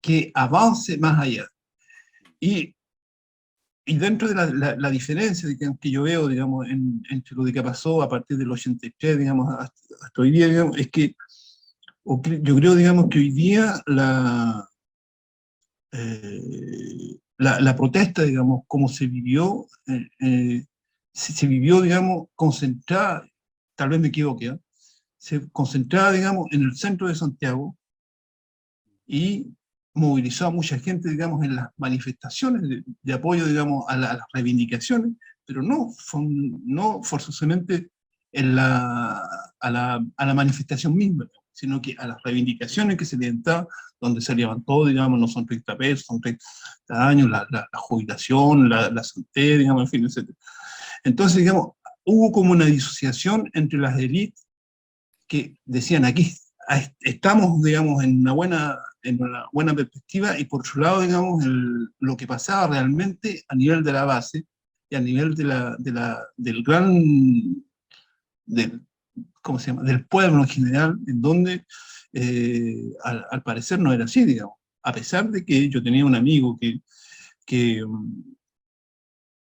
que avance más allá. Y dentro de la diferencia que yo veo, digamos, entre lo que pasó a partir del 83, digamos, hasta hoy día, digamos, es que yo creo, digamos, que hoy día la protesta, digamos, como se vivió, se vivió, digamos, concentrada, tal vez me equivoque, ¿eh? Se concentraba, digamos, en el centro de Santiago y movilizó a mucha gente, digamos, en las manifestaciones de apoyo, digamos, a las reivindicaciones, pero no forzosamente a la manifestación misma, sino que a las reivindicaciones que se levantaban, donde se levantó, digamos, no son 30 pesos, son 30 años, la jubilación, la santé, digamos, en fin, etc. Entonces, digamos, hubo como una disociación entre las élites que decían, aquí estamos, digamos, en una buena perspectiva, y por otro lado, digamos, lo que pasaba realmente a nivel de la base y a nivel del del, ¿cómo se llama?, del pueblo en general, en donde al parecer no era así, digamos. A pesar de que yo tenía un amigo que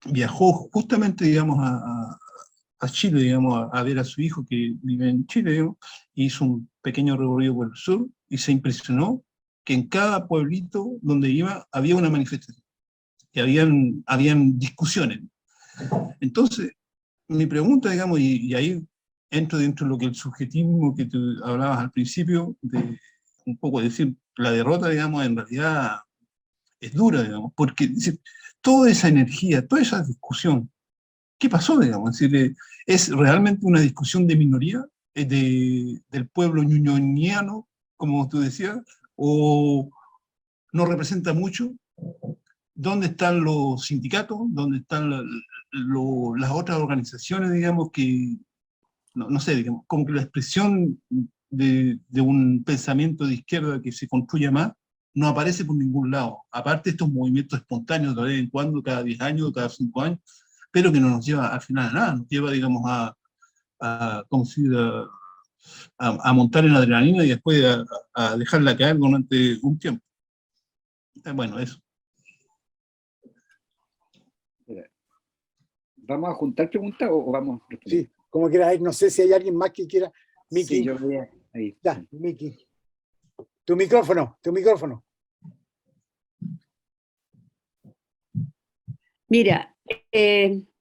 viajó justamente, digamos, a Chile, digamos, a ver a su hijo que vive en Chile, digamos, hizo un pequeño recorrido por el sur y se impresionó que en cada pueblito donde iba había una manifestación, que habían discusiones. Entonces, mi pregunta, digamos, y ahí entro dentro de lo que el subjetivismo que tú hablabas al principio, de un poco decir, la derrota, digamos, en realidad es dura, digamos, porque dice, toda esa energía, toda esa discusión, ¿qué pasó, digamos? Es decir, ¿es realmente una discusión de minoría, del pueblo ñuñoñiano, como tú decías, o no representa mucho? ¿Dónde están los sindicatos? ¿Dónde están las otras organizaciones, digamos, que, no sé, digamos, como que la expresión de un pensamiento de izquierda que se construya más no aparece por ningún lado? Aparte de estos movimientos espontáneos de vez en cuando, cada 10 años, cada 5 años, pero que no nos lleva al final a nada, nos lleva, digamos, ¿cómo se dice?, a montar en adrenalina y después a dejarla caer durante un tiempo. Bueno, eso. ¿Vamos a juntar preguntas o vamos a responder? Sí, como quieras. No sé si hay alguien más que quiera. Miki. Sí, yo voy ahí. Ya, Miki. Tu micrófono, tu micrófono. Mira,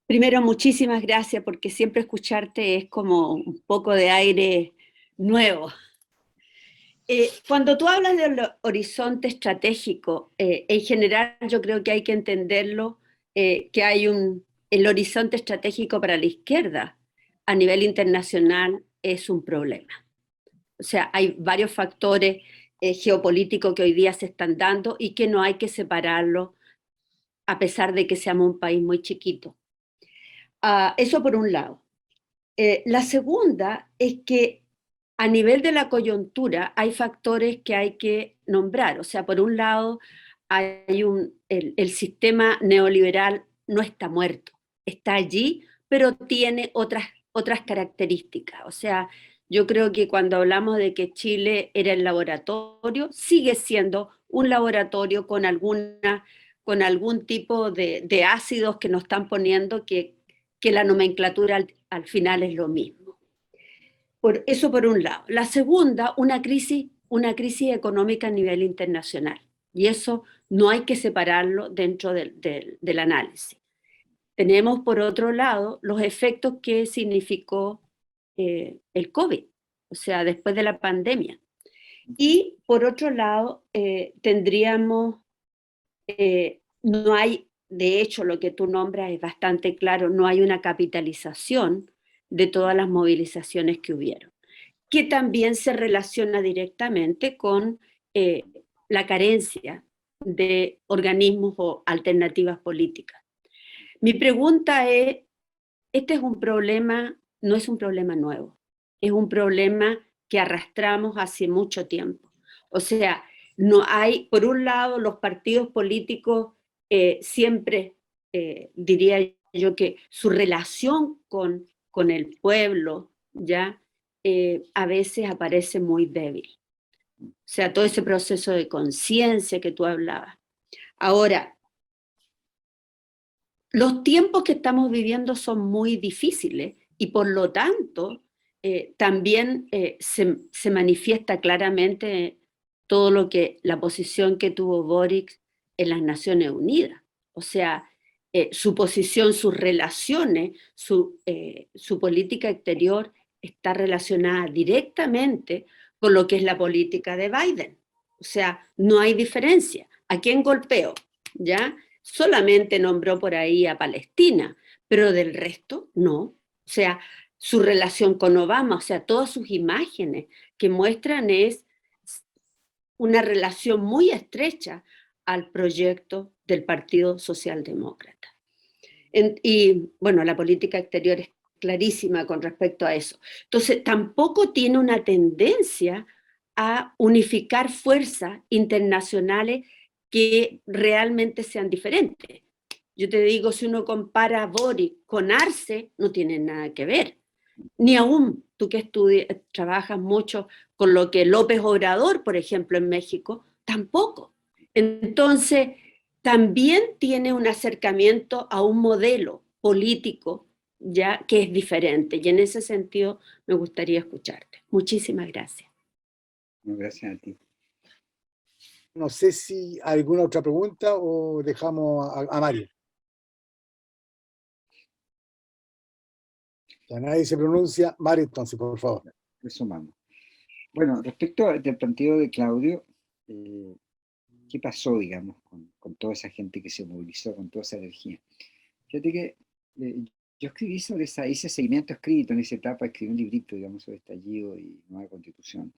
primero muchísimas gracias, porque siempre escucharte es como un poco de aire nuevo. Cuando tú hablas del horizonte estratégico, en general yo creo que hay que entenderlo, que hay el horizonte estratégico para la izquierda a nivel internacional es un problema. O sea, hay varios factores geopolíticos que hoy día se están dando y que no hay que separarlo a pesar de que seamos un país muy chiquito. Eso por un lado. La segunda es que a nivel de la coyuntura hay factores que hay que nombrar. O sea, por un lado, el sistema neoliberal no está muerto, está allí, pero tiene otras características. O sea, yo creo que cuando hablamos de que Chile era el laboratorio, sigue siendo un laboratorio con algún tipo de ácidos que nos están poniendo que la nomenclatura al final es lo mismo. Eso por un lado. La segunda, una crisis económica a nivel internacional. Y eso no hay que separarlo dentro del análisis. Tenemos, por otro lado, los efectos que significó el COVID, o sea, después de la pandemia. Y, por otro lado, tendríamos, no hay, de hecho, lo que tú nombras es bastante claro, no hay una capitalización de todas las movilizaciones que hubieron, que también se relaciona directamente con la carencia de organismos o alternativas políticas. Mi pregunta es, este es un problema, no es un problema nuevo, es un problema que arrastramos hace mucho tiempo. O sea, no hay, por un lado, los partidos políticos siempre, diría yo que su relación con el pueblo, ¿ya? A veces aparece muy débil. O sea, todo ese proceso de conciencia que tú hablabas. Ahora, los tiempos que estamos viviendo son muy difíciles y por lo tanto también se manifiesta claramente todo lo que la posición que tuvo Boric en las Naciones Unidas. O sea, su posición, sus relaciones, su política exterior está relacionada directamente con lo que es la política de Biden. O sea, no hay diferencia. ¿A quién golpeó? ¿Ya? Solamente nombró por ahí a Palestina, pero del resto no. O sea, su relación con Obama, o sea, todas sus imágenes que muestran es una relación muy estrecha al proyecto del Partido Socialdemócrata. Y bueno, la política exterior es clarísima con respecto a eso. Entonces, tampoco tiene una tendencia a unificar fuerzas internacionales que realmente sean diferentes. Yo te digo, si uno compara a Boric con Arce, no tiene nada que ver. Ni aún tú que trabajas mucho con lo que López Obrador, por ejemplo, en México, tampoco. Entonces, también tiene un acercamiento a un modelo político ya que es diferente. Y en ese sentido me gustaría escucharte. Muchísimas gracias. Gracias a ti. No sé si hay alguna otra pregunta o dejamos a Mario. Ya nadie se pronuncia. Mario, entonces, por favor. Resumamos. Bueno, respecto al planteo de Claudio, ¿qué pasó, digamos, con toda esa gente que se movilizó, con toda esa energía? Fíjate que yo escribí sobre hice seguimiento escrito en esa etapa, escribí un librito, digamos, sobre estallido y nueva constitución.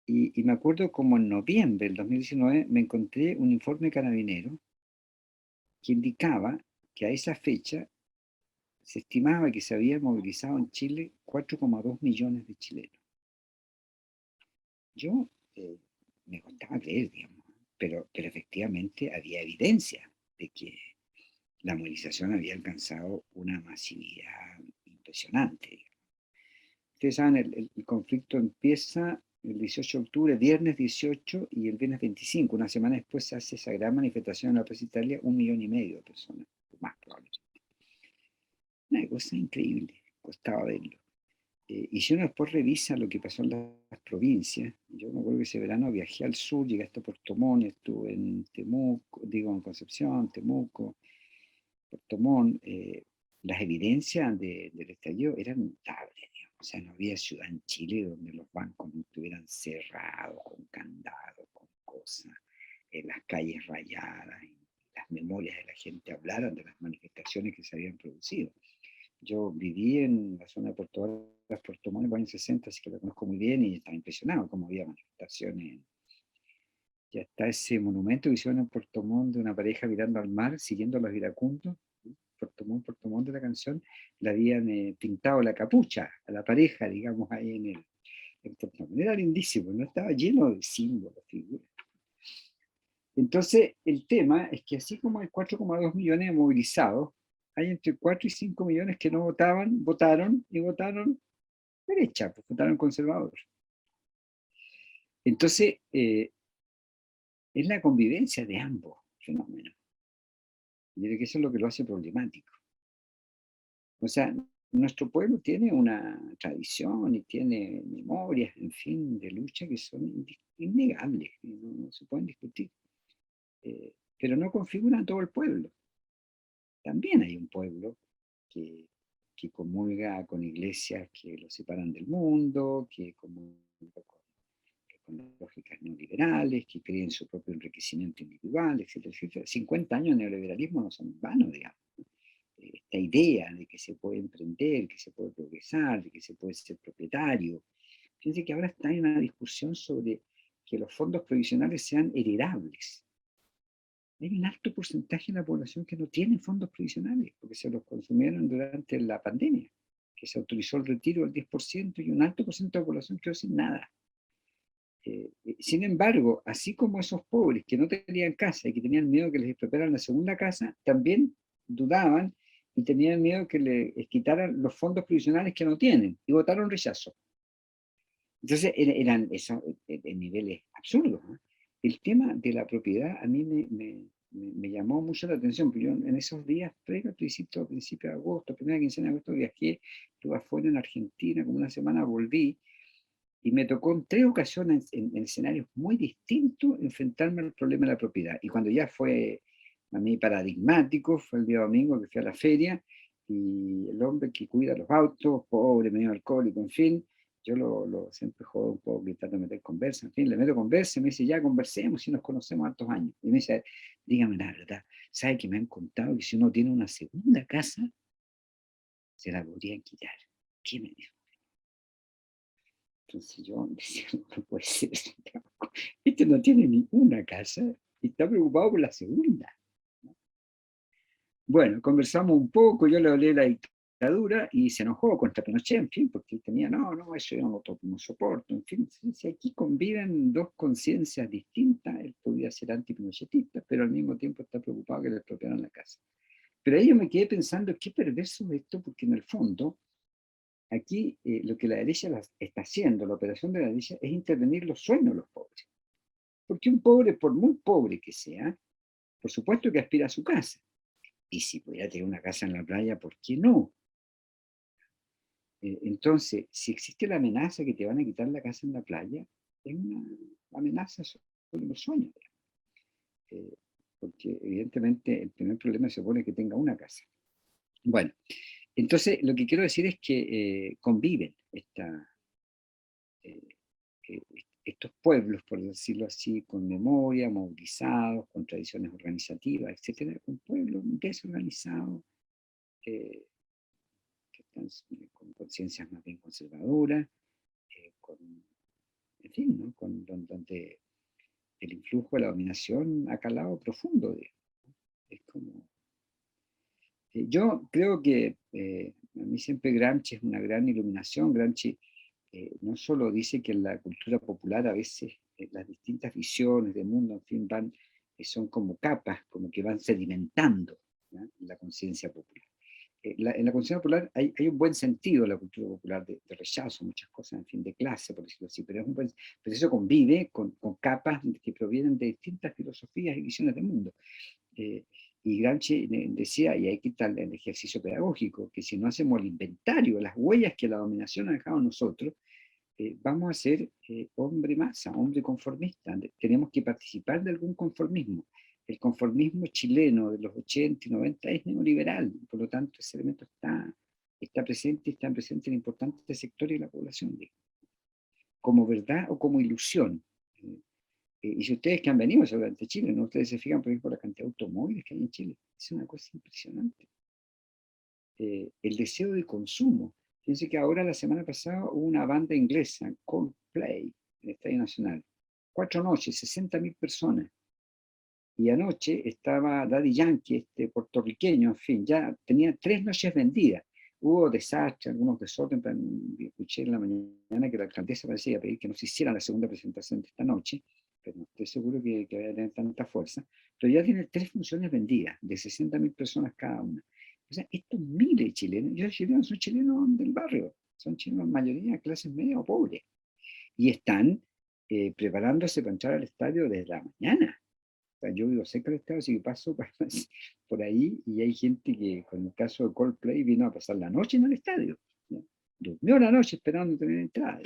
Y me acuerdo como en noviembre del 2019 me encontré un informe carabinero que indicaba que a esa fecha se estimaba que se habían movilizado en Chile 4,2 millones de chilenos. Yo me costaba creer, digamos, pero efectivamente había evidencia de que la movilización había alcanzado una masividad impresionante. Ustedes saben, el conflicto empieza el 18 de octubre, viernes 18 y el viernes 25. Una semana después se hace esa gran manifestación en la Plaza Italia, 1,5 millones de personas, más probablemente. Una cosa increíble, costaba verlo. Y si uno después revisa lo que pasó en las provincias, yo me acuerdo que ese verano viajé al sur, llegué hasta Puerto Montt, estuve en Temuco, digo en Concepción, Temuco, Puerto Montt, las evidencias del estallido eran notables, digamos. O sea, no había ciudad en Chile donde los bancos no estuvieran cerrados, con candados, con cosas, las calles rayadas, y las memorias de la gente hablaran de las manifestaciones que se habían producido. Yo viví en la zona de Puerto Montt en los años 60, así que la conozco muy bien y estaba impresionado cómo había manifestaciones. Ya está ese monumento que hicieron en Puerto Montt de una pareja mirando al mar, siguiendo a los iracundos. Puerto Montt de la canción, le habían pintado la capucha a la pareja, digamos, ahí en Puerto Montt. Era lindísimo, ¿no? Estaba lleno de símbolos, figuras. Entonces, el tema es que así como hay 4,2 millones de movilizados, hay entre 4 y 5 millones que no votaron y votaron derecha, pues votaron conservador. Entonces, es la convivencia de ambos fenómenos. Y creo que eso es lo que lo hace problemático. O sea, nuestro pueblo tiene una tradición y tiene memorias, en fin, de lucha que son innegables, no se pueden discutir. Pero no configuran todo el pueblo. También hay un pueblo que comulga con iglesias que lo separan del mundo, que comulga con lógicas neoliberales, que creen en su propio enriquecimiento individual, etcétera, etcétera. 50 años de neoliberalismo no son vanos, digamos. Esta idea de que se puede emprender, que se puede progresar, de que se puede ser propietario. Fíjense que ahora está en una discusión sobre que los fondos provisionales sean heredables. Hay un alto porcentaje de la población que no tiene fondos provisionales, porque se los consumieron durante la pandemia, que se autorizó el retiro del 10% y un alto porcentaje de la población quedó sin nada. Sin embargo, así como esos pobres que no tenían casa y que tenían miedo que les expropiaran la segunda casa, también dudaban y tenían miedo que les quitaran los fondos provisionales que no tienen, y votaron rechazo. Entonces eran esos niveles absurdos, ¿no? El tema de la propiedad a mí me llamó mucho la atención, porque yo en esos días, previo al principio de agosto, primera quincena de agosto, viajé, estuve afuera en Argentina, como una semana volví, y me tocó en 3 ocasiones, en escenarios muy distintos, enfrentarme al problema de la propiedad. Y cuando ya fue a mí paradigmático, fue el día domingo que fui a la feria, y el hombre que cuida los autos, pobre, medio alcohólico, en fin, yo siempre jodo un poco, que trato de meter conversa, en fin, le meto conversa y me dice, ya conversemos, si nos conocemos hartos años. Y me dice, dígame la verdad, ¿sabe que me han contado que si uno tiene una segunda casa, se la podrían quitar? ¿Qué me dijo? Entonces yo decía, no puede ser, este no tiene ninguna casa y está preocupado por la segunda. Bueno, conversamos un poco, yo le hablé de la dictadura y se enojó contra Pinochet, en fin, porque él tenía, no, eso yo no soporto, en fin. Si aquí conviven dos conciencias distintas, él podía ser antipinochetista, pero al mismo tiempo está preocupado que le expropiaran la casa. Pero ahí yo me quedé pensando, qué perverso es esto, porque en el fondo, aquí lo que la derecha está haciendo, la operación de la derecha, es intervenir los sueños de los pobres. Porque un pobre, por muy pobre que sea, por supuesto que aspira a su casa. Y si pudiera tener una casa en la playa, ¿por qué no? Entonces, si existe la amenaza que te van a quitar la casa en la playa, es una amenaza sobre los sueños. Eh, Porque evidentemente el primer problema se supone que tenga una casa. Bueno, entonces lo que quiero decir es que conviven eh, estos pueblos, por decirlo así, con memoria, movilizados, con tradiciones organizativas, etcétera, con pueblos desorganizados, que están con conciencias más bien conservadoras, con, en fin, ¿no? Donde el influjo de la dominación ha calado profundo. Es como, yo creo que a mí siempre Gramsci es una gran iluminación. Gramsci no solo dice que en la cultura popular a veces las distintas visiones del mundo, en fin, son como capas, como que van sedimentando, ¿ya?, en la conciencia popular. En la conciencia popular hay un buen sentido en la cultura popular de rechazo, muchas cosas, en fin, de clase, por decirlo así, pero eso convive con capas que provienen de distintas filosofías y visiones del mundo. Y Gramsci decía, y ahí está el ejercicio pedagógico, que si no hacemos el inventario, las huellas que la dominación ha dejado en nosotros, vamos a ser hombre masa, hombre conformista. Tenemos que participar de algún conformismo. El conformismo chileno de los 80 y 90 es neoliberal, por lo tanto ese elemento está presente y está presente en importantes sectores de la población, como verdad o como ilusión. Y si ustedes que han venido seguramente a Chile, ¿no? Ustedes se fijan, por ejemplo, la cantidad de automóviles que hay en Chile, es una cosa impresionante. El deseo de consumo. Fíjense que ahora, la semana pasada, hubo una banda inglesa, Coldplay, en el Estadio Nacional. 4 noches, 60.000 personas. Y anoche estaba Daddy Yankee, puertorriqueño, en fin, ya tenía 3 noches vendidas. Hubo desastres, algunos desórdenes. Escuché en la mañana que la alcaldesa parecía pedir que no se hiciera la segunda presentación de esta noche, pero no estoy seguro que vaya a tener tanta fuerza. Pero ya tiene 3 funciones vendidas, de 60.000 personas cada una. O sea, estos miles de chilenos, yo chilenos son chilenos del barrio, son chilenos en mayoría de clases media o pobres, y están preparándose para entrar al estadio desde la mañana. O sea, yo vivo cerca del estadio, así que paso por ahí y hay gente que, con el caso de Coldplay, vino a pasar la noche en el estadio, ¿no? Durmió la noche esperando tener entrada.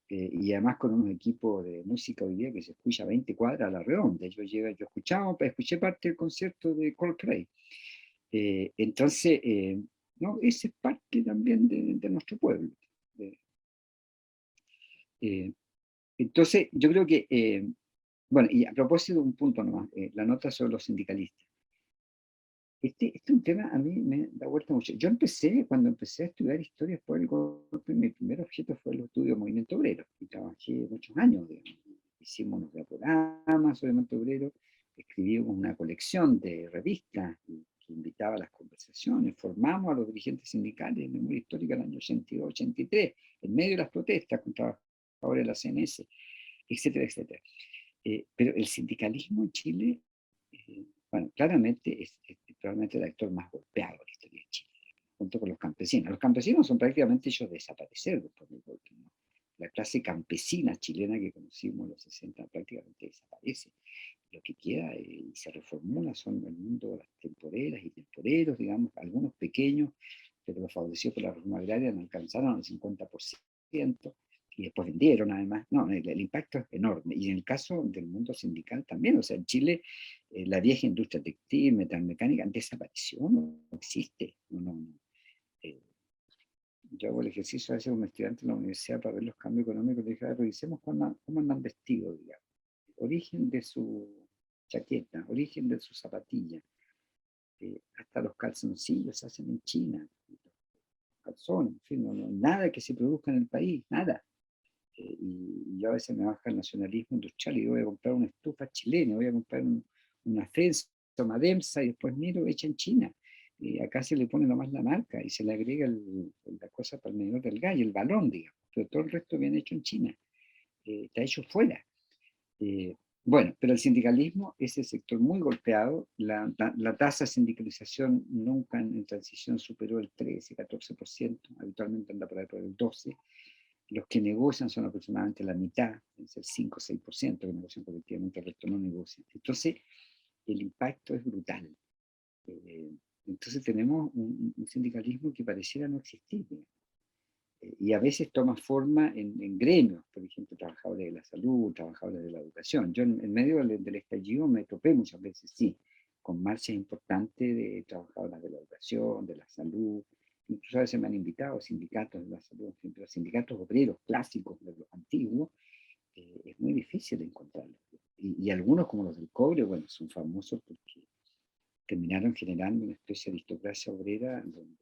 Y además con unos equipos de música hoy día que se escucha a 20 cuadras a la redonda. Yo escuché parte del concierto de Coldplay. Entonces, no, esa es parte también de nuestro pueblo. Entonces, yo creo que, bueno, y a propósito de un punto nomás, la nota sobre los sindicalistas. Este es un tema a mí me da vuelta mucho. Cuando empecé a estudiar historia después del golpe, mi primer objeto fue el estudio del movimiento obrero. Y trabajé muchos años, hicimos unos diaporamas sobre el movimiento obrero, escribimos una colección de revistas que invitaba a las conversaciones, formamos a los dirigentes sindicales en memoria histórica del año 82, 83, en medio de las protestas con trabajadores de la CNS, etcétera, etcétera. Pero el sindicalismo en Chile, bueno, claramente es probablemente el actor más golpeado de la historia de Chile, junto con los campesinos. Los campesinos son prácticamente ellos desaparecer después del golpe, ¿no? La clase campesina chilena que conocimos en los 60 prácticamente desaparece. Lo que queda y se reformula son el mundo de las temporeras y temporeros, digamos, algunos pequeños, pero los favorecidos por la reforma agraria no alcanzaron el 50%. Y después vendieron además. No, el impacto es enorme. Y en el caso del mundo sindical también, o sea, en Chile la vieja industria textil, metalmecánica, desapareció, no existe. Yo hago el ejercicio a veces como estudiante en la universidad para ver los cambios económicos. Le dije, revisemos cómo andan vestidos, digamos. Origen de su chaqueta, origen de su zapatilla. Hasta los calzoncillos se hacen en China. Calzones, en fin, no hay nada que se produzca en el país, nada. Y yo a veces me baja el nacionalismo industrial y voy a comprar una estufa chilena, voy a comprar una Fensa, una Demsa, y después miro hecha en China. y acá se le pone nomás la marca y se le agrega la cosa para el medidor del gallo, el balón, digamos, pero todo el resto viene hecho en China, está hecho fuera. Bueno, pero el sindicalismo es el sector muy golpeado, la tasa de sindicalización nunca en transición superó el 13-14%, habitualmente anda por ahí por el 12%, los que negocian son aproximadamente la mitad, es el 5-6% que negocian colectivamente, el resto no negocian. Entonces, el impacto es brutal. Entonces tenemos un sindicalismo que pareciera no existir, y a veces toma forma en gremios, por ejemplo, trabajadores de la salud, trabajadores de la educación. Yo en medio del estallido me topé muchas veces, sí, con marchas importantes de trabajadoras de la educación, de la salud, incluso a veces me han invitado sindicatos de la salud, pero sindicatos obreros clásicos de los antiguos, es muy difícil encontrarlos. Y algunos como los del cobre, bueno, son famosos porque terminaron generando una especie de aristocracia obrera donde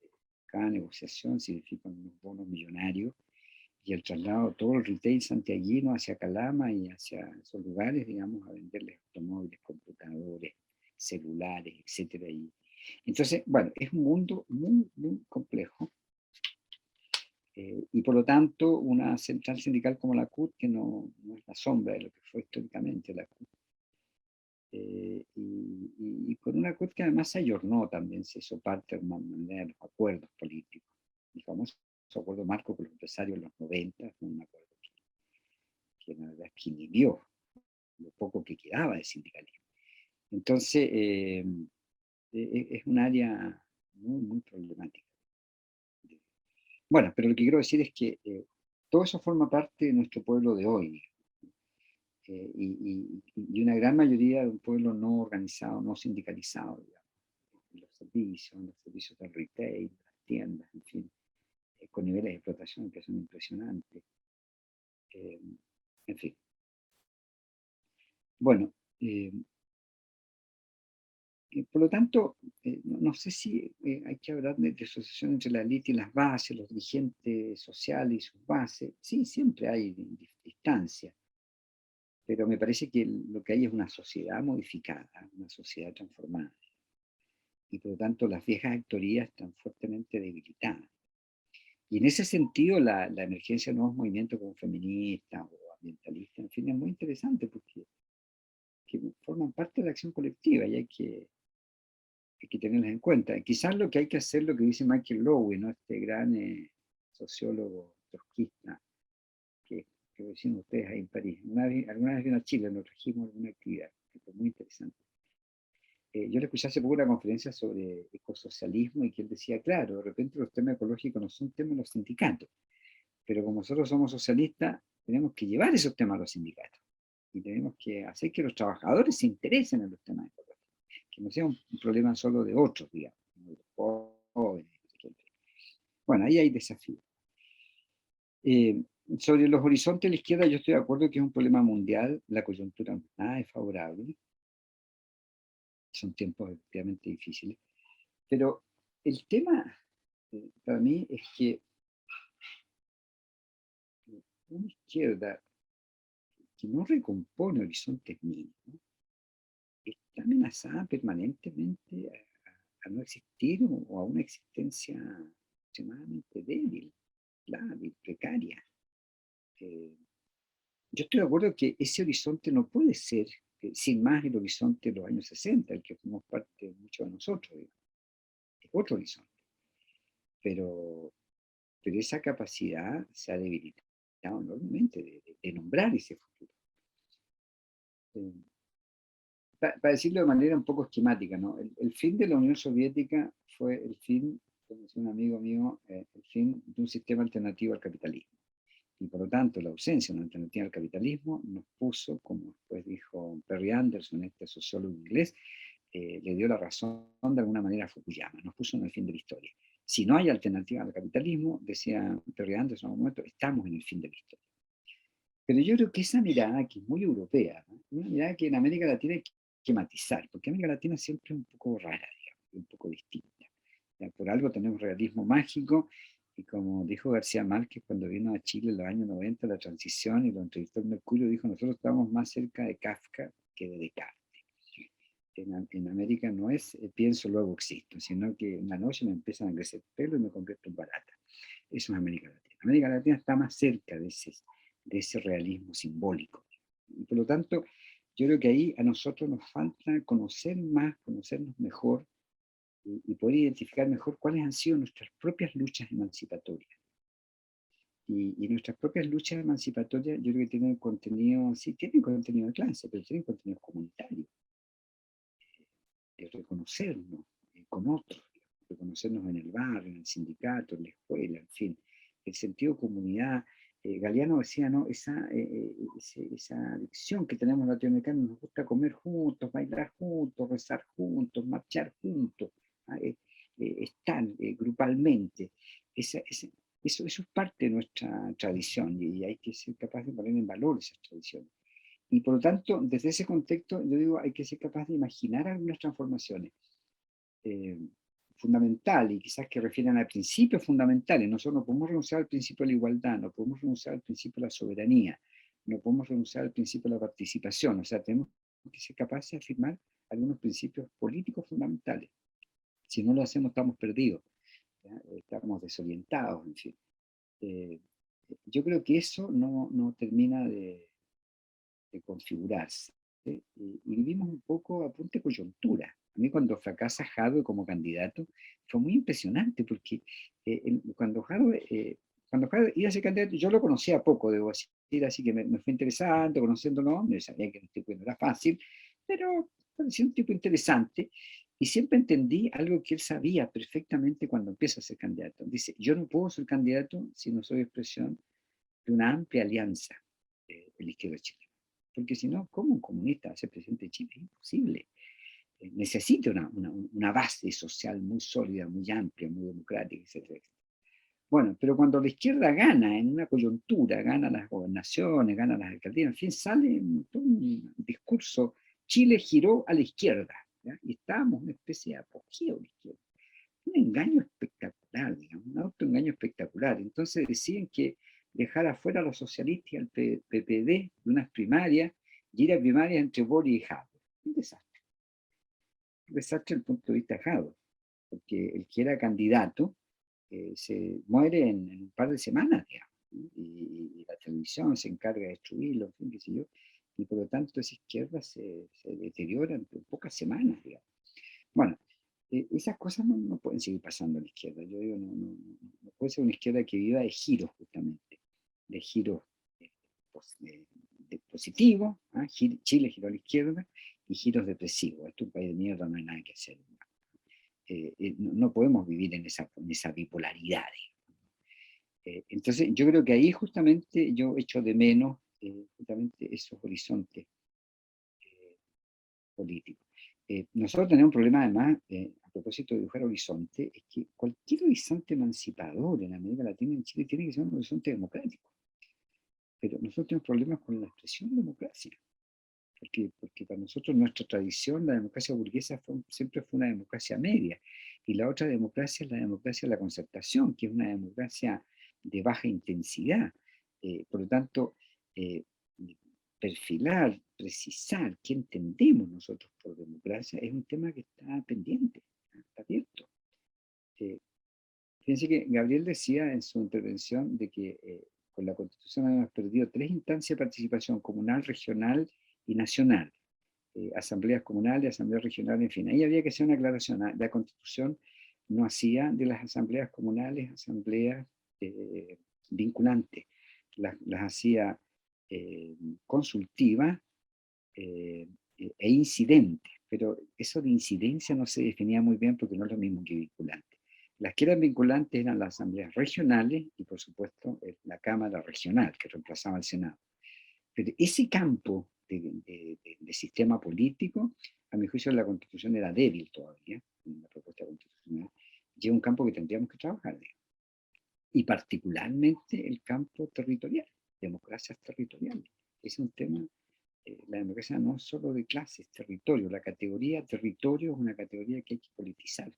cada negociación significa unos bonos millonarios y el traslado de todo el retail santiaguino hacia Calama y hacia esos lugares, digamos, a venderles automóviles, computadores, celulares, etcétera. Y entonces, bueno, es un mundo muy, muy complejo. Y por lo tanto, una central sindical como la CUT, que no es la sombra de lo que fue históricamente la CUT, y con una CUT que además se ayornó también, se hizo parte de una manera de los acuerdos políticos. El famoso acuerdo marco con los empresarios en los 90, fue un acuerdo que la verdad es que inhibió lo poco que quedaba de sindicalismo. Entonces, es un área muy, muy problemática. Bueno, pero lo que quiero decir es que todo eso forma parte de nuestro pueblo de hoy, y una gran mayoría de un pueblo no organizado, no sindicalizado, digamos, en los servicios del retail, las tiendas, en fin, con niveles de explotación que son impresionantes. En fin. Bueno, por lo tanto, no sé si hay que hablar de asociación entre la élite y las bases, los dirigentes sociales y sus bases. Sí, siempre hay distancia, pero me parece que lo que hay es una sociedad modificada, una sociedad transformada. Y por lo tanto las viejas actorías están fuertemente debilitadas. Y en ese sentido la emergencia de nuevos movimientos como feministas o ambientalistas, en fin, es muy interesante porque forman parte de la acción colectiva y hay que tenerlas en cuenta. Quizás lo que hay que hacer, lo que dice Michael Lowy, ¿no? Este gran sociólogo trotskista que decimos ustedes ahí en París. Alguna vez vino a Chile, nos trajimos alguna actividad, que fue muy interesante. Yo le escuché hace poco una conferencia sobre ecosocialismo y que él decía, claro, de repente los temas ecológicos no son temas de los sindicatos, pero como nosotros somos socialistas, tenemos que llevar esos temas a los sindicatos y tenemos que hacer que los trabajadores se interesen en los temas ecológicos, que no sea un problema solo de otros, digamos, de los jóvenes. Bueno, ahí hay desafíos. Sobre los horizontes de la izquierda, yo estoy de acuerdo que es un problema mundial, la coyuntura nada es favorable, son tiempos efectivamente difíciles, pero el tema para mí es que una izquierda que no recompone horizontes mínimos está amenazada permanentemente a no existir o a una existencia extremadamente débil, precaria. Yo estoy de acuerdo que ese horizonte no puede ser, sin más, el horizonte de los años 60, el que formamos parte muchos de nosotros, digamos. Es otro horizonte. Pero esa capacidad se ha debilitado enormemente de nombrar ese futuro. Para decirlo de manera un poco esquemática, ¿no? El fin de la Unión Soviética fue el fin, como decía un amigo mío, el fin de un sistema alternativo al capitalismo. Y por lo tanto, la ausencia de una alternativa al capitalismo nos puso, como después dijo Perry Anderson, este sociólogo inglés, le dio la razón de alguna manera a Fukuyama, nos puso en el fin de la historia. Si no hay alternativa al capitalismo, decía Perry Anderson en un momento, estamos en el fin de la historia. Pero yo creo que esa mirada, que es muy europea, ¿no? Una mirada que en América Latina hay que matizar, porque América Latina siempre es un poco rara, digamos, un poco distinta. Ya, por algo tenemos realismo mágico, y como dijo García Márquez cuando vino a Chile en los años 90, la transición, y lo entrevistó en Mercurio, dijo, nosotros estamos más cerca de Kafka que de Descartes. en América no es pienso luego existo, sino que en la noche me empiezan a crecer pelo y me convierto en barata. Eso es América Latina. América Latina está más cerca de ese realismo simbólico. Y por lo tanto, yo creo que ahí a nosotros nos falta conocer más, conocernos mejor y poder identificar mejor cuáles han sido nuestras propias luchas emancipatorias. Y nuestras propias luchas emancipatorias, yo creo que tienen contenido, sí, tienen contenido de clase, pero tienen contenido comunitario, de reconocernos con otros, reconocernos en el barrio, en el sindicato, en la escuela, en fin, el sentido de comunidad. Galeano decía, ¿no? Esa adicción que tenemos los latinoamericanos, nos gusta comer juntos, bailar juntos, rezar juntos, marchar juntos, estar grupalmente. Eso es parte de nuestra tradición y hay que ser capaz de poner en valor esas tradiciones. Y por lo tanto, desde ese contexto, yo digo, hay que ser capaz de imaginar algunas transformaciones fundamentales, y quizás que refieren a principios fundamentales. Nosotros no podemos renunciar al principio de la igualdad, no podemos renunciar al principio de la soberanía, no podemos renunciar al principio de la participación. O sea, tenemos que ser capaces de afirmar algunos principios políticos fundamentales. Si no lo hacemos, estamos perdidos, ¿ya? Estamos desorientados, en fin. Yo creo que eso no termina de configurarse. Y vivimos un poco a punta de coyuntura. A mí cuando fracasa Jadwe como candidato fue muy impresionante porque cuando Jadwe iba a ser candidato, yo lo conocía poco, debo decir, así que me fue interesante, conociéndolo, me sabía que era un tipo que no era fácil, pero parecía un tipo interesante, y siempre entendí algo que él sabía perfectamente cuando empieza a ser candidato. Dice, yo no puedo ser candidato si no soy expresión de una amplia alianza de la izquierda chilena. Porque si no, ¿cómo un comunista va a ser presidente de Chile? Es imposible. Necesita una base social muy sólida, muy amplia, muy democrática, etc. Bueno, pero cuando la izquierda gana en una coyuntura, gana las gobernaciones, gana las alcaldías, en fin, sale un discurso, Chile giró a la izquierda, ¿ya? Y estábamos en una especie de apogeo de la izquierda. Un engaño espectacular, digamos, un autoengaño espectacular. Entonces deciden que dejar afuera a los socialistas y al PPD de unas primarias, y ir a primarias entre Boric y Jadwe. Un desastre. Un desastre desde el punto de vista de Jadwe, porque el que era candidato se muere en un par de semanas, digamos, ¿no? Y la televisión se encarga de destruirlo, en fin, qué sé yo, y por lo tanto esa izquierda se deteriora en pocas semanas, digamos. Bueno, esas cosas no pueden seguir pasando a la izquierda. Yo digo, no puede ser una izquierda que viva de giros, justamente, de giros positivos, ¿ah? Chile giró a la izquierda, y giros depresivos. Esto es un país de mierda, no hay nada que hacer. No podemos vivir en esa bipolaridad. Entonces, yo creo que ahí justamente yo echo de menos justamente esos horizontes políticos. Nosotros tenemos un problema además, a propósito de dibujar horizonte, es que cualquier horizonte emancipador en América Latina y en Chile tiene que ser un horizonte democrático. Pero nosotros tenemos problemas con la expresión de democracia. Porque para nosotros nuestra tradición, la democracia burguesa, siempre fue una democracia media. Y la otra democracia es la democracia de la concertación, que es una democracia de baja intensidad. Por lo tanto, perfilar, precisar qué entendemos nosotros por democracia es un tema que está pendiente, está abierto. Fíjense que Gabriel decía en su intervención de que con la Constitución habíamos perdido 3 instancias de participación: comunal, regional y nacional. Asambleas comunales, asambleas regionales, en fin. Ahí había que hacer una aclaración. La Constitución no hacía de las asambleas comunales asambleas vinculantes. Las hacía consultivas e incidentes. Pero eso de incidencia no se definía muy bien porque no es lo mismo que vinculante. Las que eran vinculantes eran las asambleas regionales y, por supuesto, la Cámara Regional, que reemplazaba al Senado. Pero ese campo de sistema político, a mi juicio la Constitución era débil todavía, en la propuesta constitucional, y es un campo que tendríamos que trabajar, digamos. Y particularmente el campo territorial, democracias territoriales. Es un tema, la democracia no es solo de clases, territorio. La categoría territorio es una categoría que hay que politizar.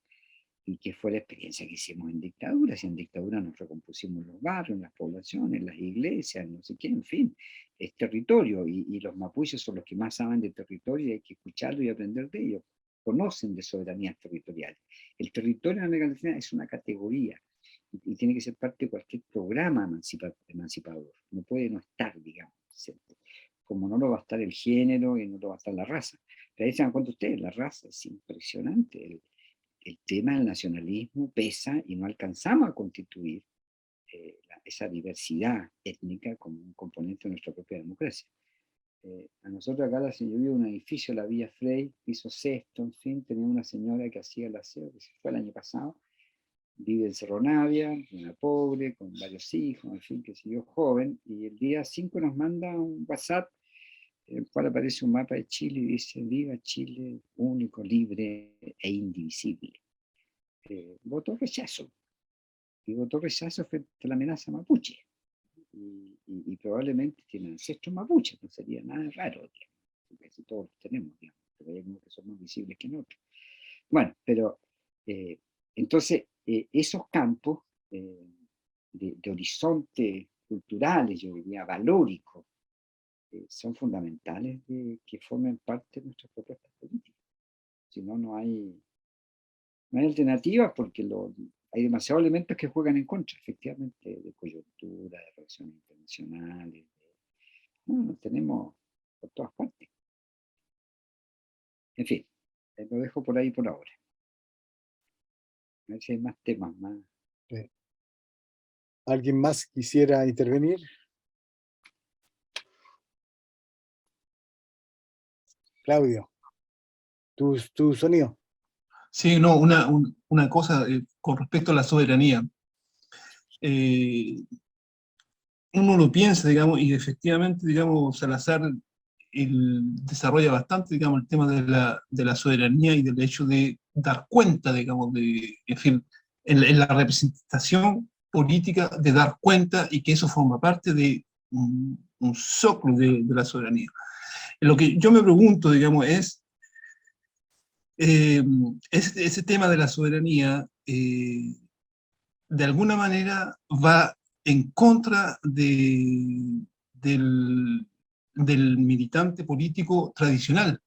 y que fue la experiencia que hicimos en dictadura. Si en dictadura nos recompusimos los barrios, las poblaciones, las iglesias, no sé qué, en fin, es territorio, y los mapuches son los que más saben de territorio y hay que escucharlo y aprender de ellos. Conocen de soberanías territoriales. El territorio en América Latina es una categoría y tiene que ser parte de cualquier programa emancipador. No puede no estar, digamos, presente. Como no lo va a estar el género y no lo va a estar la raza. Pero ahí se dan cuenta ustedes, la raza es impresionante. El tema del nacionalismo pesa y no alcanzamos a constituir esa diversidad étnica como un componente de nuestra propia democracia. A nosotros acá, yo vivo en un edificio, la Villa Frey, piso sexto, en fin, tenía una señora que hacía el aseo, que se fue el año pasado, vive en Cerro Navia, una pobre, con varios hijos, en fin, que siguió joven, y el día 5 nos manda un WhatsApp en el cual aparece un mapa de Chile y dice: viva Chile, único, libre e indivisible. Votó rechazo, y votó rechazo frente a la amenaza mapuche, y probablemente tiene ancestros mapuches, no sería nada raro, digamos, casi todos los tenemos, digamos, pero hay algunos que son más visibles que en otros. Bueno, pero entonces esos campos de horizonte culturales, yo diría valóricos, son fundamentales de que formen parte de nuestras propuestas políticas. Si no, no hay alternativas, porque hay demasiados elementos que juegan en contra, efectivamente, de coyuntura, de relaciones internacionales. No tenemos por todas partes. En fin, lo dejo por ahí por ahora. A ver si hay más temas, más. ¿Alguien más quisiera intervenir? Claudio, tu sonido. Sí, no, una cosa con respecto a la soberanía. Uno lo piensa, digamos, y efectivamente, digamos, Salazar desarrolla bastante, digamos, el tema de la soberanía y del hecho de dar cuenta, digamos, en fin, en la representación política, de dar cuenta y que eso forma parte de un soclo de la soberanía. Lo que yo me pregunto, digamos, es ese tema de la soberanía, de alguna manera va en contra del militante político tradicional,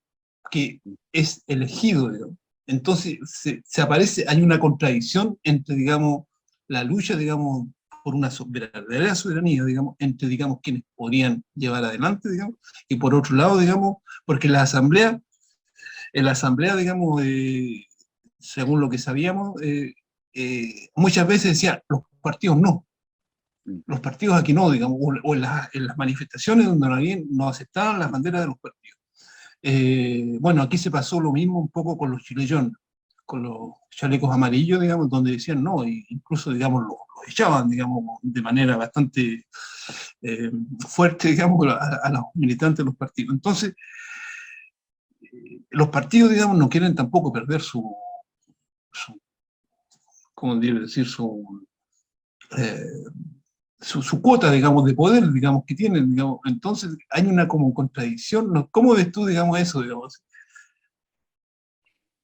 que es elegido, digamos. Entonces se aparece, hay una contradicción entre, digamos, la lucha, digamos, por una verdadera soberanía, digamos, entre, digamos, quienes podrían llevar adelante, digamos, y por otro lado, digamos, porque en la asamblea, digamos, según lo que sabíamos, muchas veces decía, los partidos no, los partidos aquí no, digamos, o en las manifestaciones donde no aceptaban las banderas de los partidos. Bueno, aquí se pasó lo mismo un poco con los chileyones, con los chalecos amarillos, digamos, donde decían no, e incluso, digamos, los echaban, digamos, de manera bastante fuerte, digamos, a los militantes de los partidos. Entonces, los partidos, digamos, no quieren tampoco perder ¿cómo decir? Su cuota, digamos, de poder, digamos, que tienen, digamos. Entonces hay una como contradicción, ¿no? ¿Cómo ves tú, digamos, eso, digamos?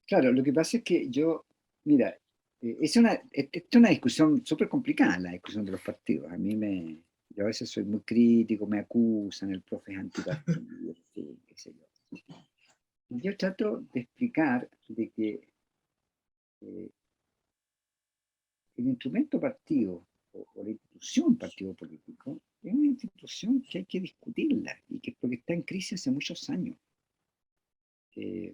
Claro, lo que pasa es que mira, es una discusión súper complicada, la discusión de los partidos. Yo a veces soy muy crítico, me acusan, el profe es antipartido, qué sé yo. Yo trato de explicar de que el instrumento partido o la institución partido político es una institución que hay que discutirla porque está en crisis hace muchos años. Y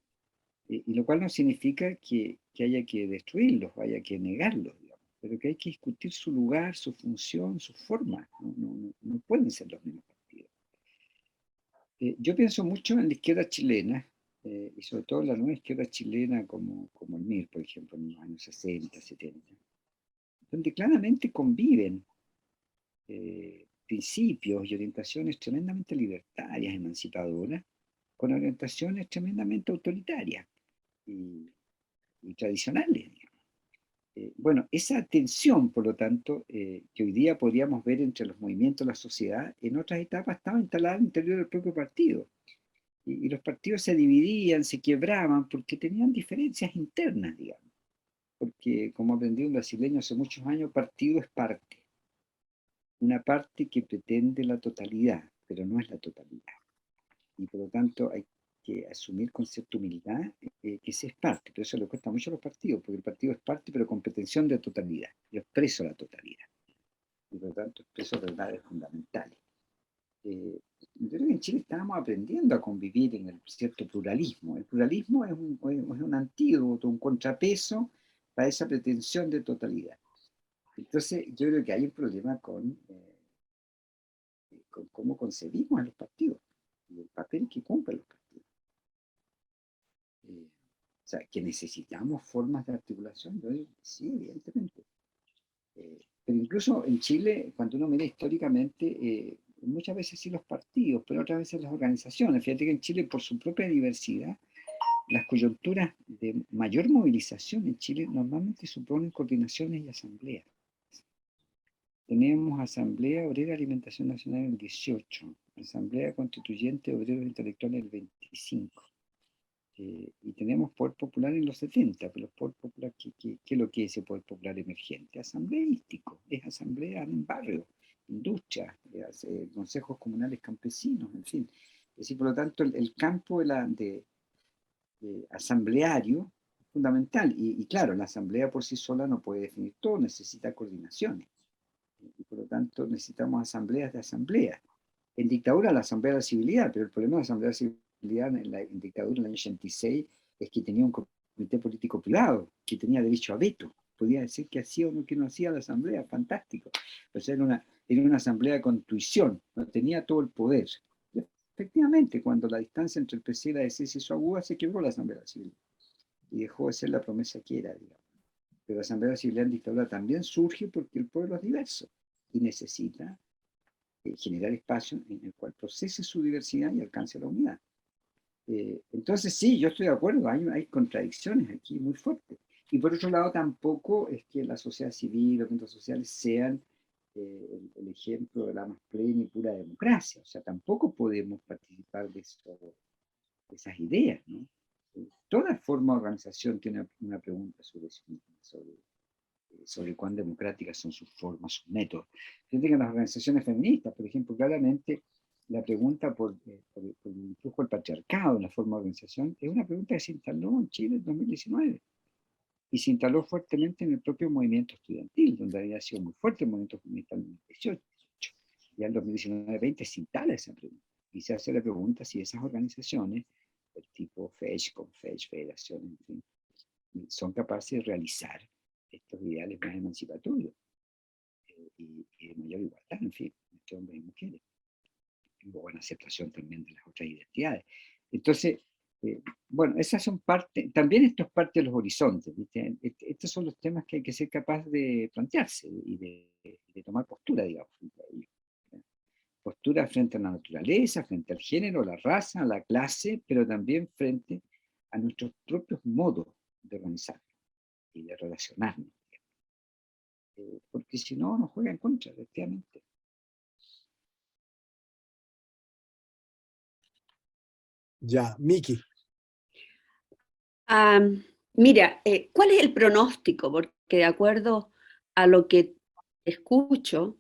lo cual no significa que haya que destruirlos, haya que negarlos, digamos, pero que hay que discutir su lugar, su función, su forma. No pueden ser los mismos partidos. Yo pienso mucho en la izquierda chilena, y sobre todo en la nueva izquierda chilena como el MIR, por ejemplo, en los años 60, 70, donde claramente conviven principios y orientaciones tremendamente libertarias, emancipadoras, con orientaciones tremendamente autoritarias y tradicionales, digamos. Bueno, esa tensión, por lo tanto, que hoy día podríamos ver entre los movimientos de la sociedad, en otras etapas estaba instalada al interior del propio partido. Y los partidos se dividían, se quebraban, porque tenían diferencias internas, digamos. porque como aprendí un brasileño hace muchos años, partido es parte. Una parte que pretende la totalidad, pero no es la totalidad. Y por lo tanto hay que asumir con cierta humildad que se es parte. Pero eso le cuesta mucho a los partidos, porque el partido es parte, pero con pretensión de totalidad. Yo expreso la totalidad. Y por lo tanto expreso verdades fundamentales. Yo creo que en Chile estábamos aprendiendo a convivir en el cierto pluralismo. El pluralismo es un antídoto, un contrapeso para esa pretensión de totalidad. Entonces, yo creo que hay un problema con cómo concebimos a los partidos y el papel que cumplen los partidos. O sea, que necesitamos formas de articulación, yo digo, sí, evidentemente. Pero incluso en Chile, cuando uno mira históricamente, muchas veces sí los partidos, pero otras veces las organizaciones. Fíjate que en Chile, por su propia diversidad, las coyunturas de mayor movilización en Chile normalmente suponen coordinaciones y asambleas. Tenemos Asamblea Obrera de Alimentación Nacional en el 18, Asamblea Constituyente de Obreros Intelectuales en el 25, y tenemos Poder Popular en los 70, pero el Poder Popular, ¿qué es lo que es ese Poder Popular emergente? Asambleístico, es asamblea en barrios, industrias, consejos comunales campesinos, en fin. Es decir, por lo tanto, el campo de asambleario es fundamental, y claro, la asamblea por sí sola no puede definir todo, necesita coordinaciones. Y por lo tanto necesitamos asambleas de asambleas. En dictadura la asamblea de la civilidad, pero el problema de la asamblea de la civilidad en dictadura en el año 86 es que tenía un comité político privado que tenía derecho a veto. Podía decir que hacía o no, que no hacía la asamblea, fantástico. Pues era una asamblea de contuición, no tenía todo el poder. Y efectivamente, cuando la distancia entre el PC y la DC se hizo aguda, se quebró la asamblea de la civilidad y dejó de ser la promesa que era, digamos. Pero la asamblea de la civilidad en dictadura también surge porque el pueblo es diverso y necesita generar espacio en el cual procese su diversidad y alcance la unidad. Entonces sí, yo estoy de acuerdo, hay contradicciones aquí muy fuertes. Y por otro lado, tampoco es que la sociedad civil, los movimientos sociales sean el ejemplo de la más plena y pura democracia. O sea, tampoco podemos participar de esas ideas, ¿no? Toda forma de organización tiene una pregunta sobre sí misma, sobre cuán democráticas son sus formas, sus métodos. Fíjate que en las organizaciones feministas, por ejemplo, claramente la pregunta por el influjo del patriarcado en la forma de organización es una pregunta que se instaló en Chile en 2019 y se instaló fuertemente en el propio movimiento estudiantil, donde había sido muy fuerte el movimiento feminista en el 2018. Ya en 2019-20 se instala esa pregunta y se hace la pregunta si esas organizaciones, del tipo FECH, CONFECH, Federación, en fin, son capaces de realizar estos ideales más emancipatorios y de mayor igualdad, en fin, entre hombres y mujeres. Y buena aceptación también de las otras identidades. Entonces, bueno, esas son parte, también esto es parte de los horizontes, ¿viste? Estos son los temas que hay que ser capaz de plantearse y de tomar postura, digamos, frente a ellos. Postura frente a la naturaleza, frente al género, la raza, la clase, pero también frente a nuestros propios modos de organizarnos y de relacionarnos. Porque si no, nos juega en contra, efectivamente. Ya, Miki. Ah, mira, ¿cuál es el pronóstico? Porque de acuerdo a lo que escucho,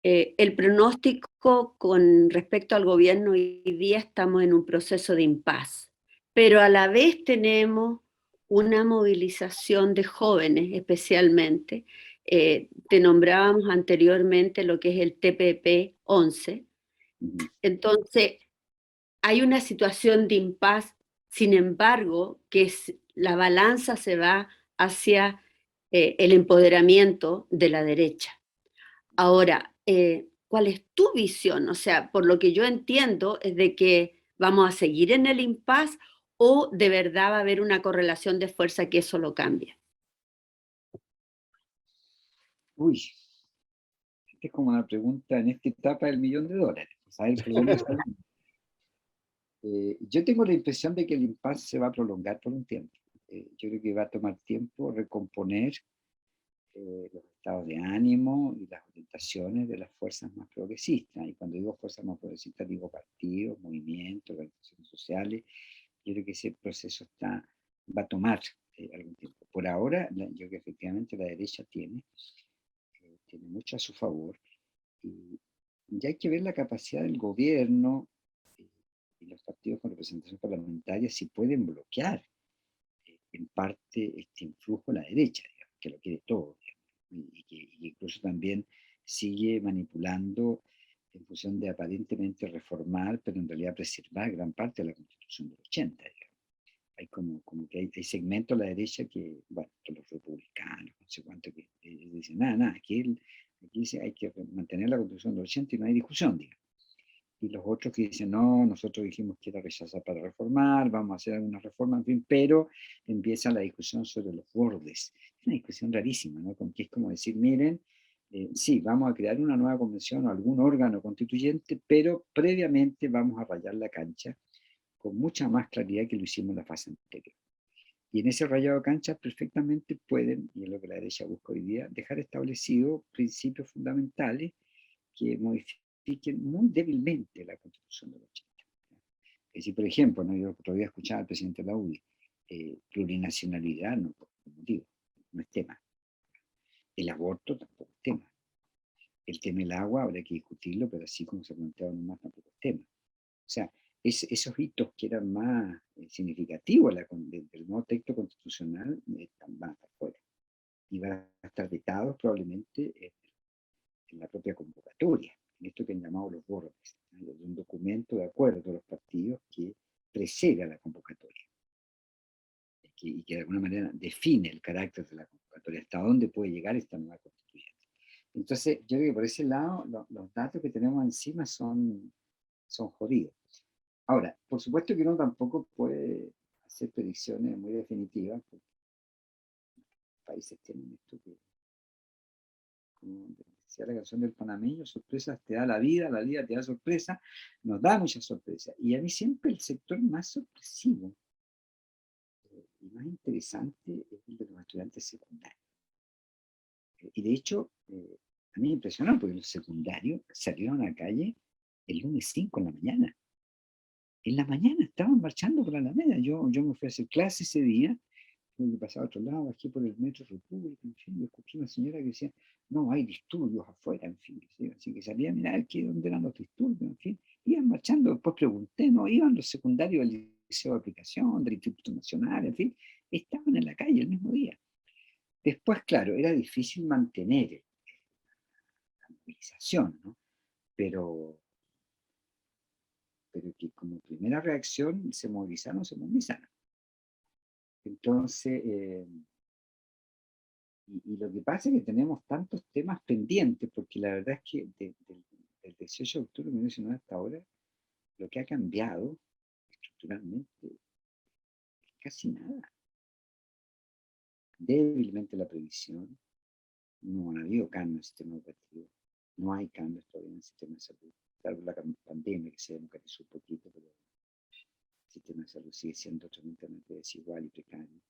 el pronóstico con respecto al gobierno hoy día estamos en un proceso de impas, pero a la vez tenemos una movilización de jóvenes especialmente. Te nombrábamos anteriormente lo que es el TPP-11. Entonces, hay una situación de impas, sin embargo, la balanza se va hacia el empoderamiento de la derecha. Ahora, ¿cuál es tu visión? O sea, por lo que yo entiendo es de que vamos a seguir en el impasse o de verdad va a haber una correlación de fuerza que eso lo cambie. Uy, esta es como una pregunta en esta etapa del $1.000.000. Saber por dónde salir. Yo tengo la impresión de que el impasse se va a prolongar por un tiempo. Yo creo que va a tomar tiempo recomponer los estados de ánimo y las orientaciones de las fuerzas más progresistas. Y cuando digo fuerzas más progresistas, digo partidos, movimientos, organizaciones sociales. Yo creo que ese proceso va a tomar algún tiempo. por ahora, yo creo que efectivamente la derecha tiene mucho a su favor, y ya hay que ver la capacidad del gobierno y los partidos con representación parlamentaria si pueden bloquear en parte este influjo a la derecha, digamos, que lo quiere todo, digamos, y que incluso también sigue manipulando en función de aparentemente reformar, pero en realidad preservar gran parte de la Constitución del 80, digamos. Hay como que hay segmentos a la derecha que, bueno, que los republicanos, no sé cuánto, que dicen, nada, aquí hay que mantener la Constitución del 80 y no hay discusión, digamos. Y los otros que dicen, no, nosotros dijimos que era rechazar para reformar, vamos a hacer alguna reforma, en fin, pero empieza la discusión sobre los bordes. Es una discusión rarísima, ¿no? Con que es como decir, miren, sí, vamos a crear una nueva convención o algún órgano constituyente, pero previamente vamos a rayar la cancha con mucha más claridad que lo hicimos en la fase anterior. Y en ese rayado de cancha perfectamente pueden, y es lo que la derecha busca hoy día, dejar establecidos principios fundamentales que modifiquen muy débilmente la Constitución del 80. Es decir, por ejemplo, ¿no? Yo todavía escuchaba al presidente de la UDI, plurinacionalidad no, por motivo, no es tema. El aborto tampoco es tema. El tema del agua habría que discutirlo, pero así como se planteaba nomás tampoco es tema. O sea, esos hitos que eran más significativos del nuevo texto constitucional van a estar fuera. Y van a estar vetados probablemente en la propia convocatoria, en esto que han llamado los bordes, ¿no? Un documento de acuerdo de los partidos que precede a la convocatoria y que de alguna manera define el carácter de la convocatoria, hasta dónde puede llegar esta nueva constituyente. Entonces, yo creo que por ese lado, los datos que tenemos encima son jodidos. Ahora, por supuesto que uno tampoco puede hacer predicciones muy definitivas, porque los países tienen esto que, como decía la canción del panameño, sorpresas te da la vida te da sorpresa, nos da muchas sorpresas. Y a mí siempre el sector más sorpresivo y más interesante es el de los estudiantes secundarios. Y de hecho, a mí me impresionó porque los secundarios salieron a la calle el lunes 5 en la mañana. En la mañana estaban marchando por la Alameda. Yo me fui a hacer clase ese día, tuve que pasar a otro lado, bajé por el Metro República, en fin, y escuché una señora que decía, no, hay disturbios afuera, en fin. ¿Sí? Así que salía a mirar dónde eran los disturbios, en fin. Iban marchando, después pregunté, no, iban los secundarios del Liceo de Aplicación, del Instituto Nacional, en fin, estaban en la calle el mismo día. Después, claro, era difícil mantener la movilización, ¿no? Pero que como primera reacción se movilizaron. Entonces, y lo que pasa es que tenemos tantos temas pendientes, porque la verdad es que del 18 de octubre de 2019 hasta ahora, lo que ha cambiado estructuralmente es casi nada. Débilmente la previsión, no ha habido cambio en el sistema educativo, no hay cambios todavía en el sistema de salud, salvo la pandemia que se democratizó un poquito, pero el sistema de salud sigue siendo tremendamente desigual y precario.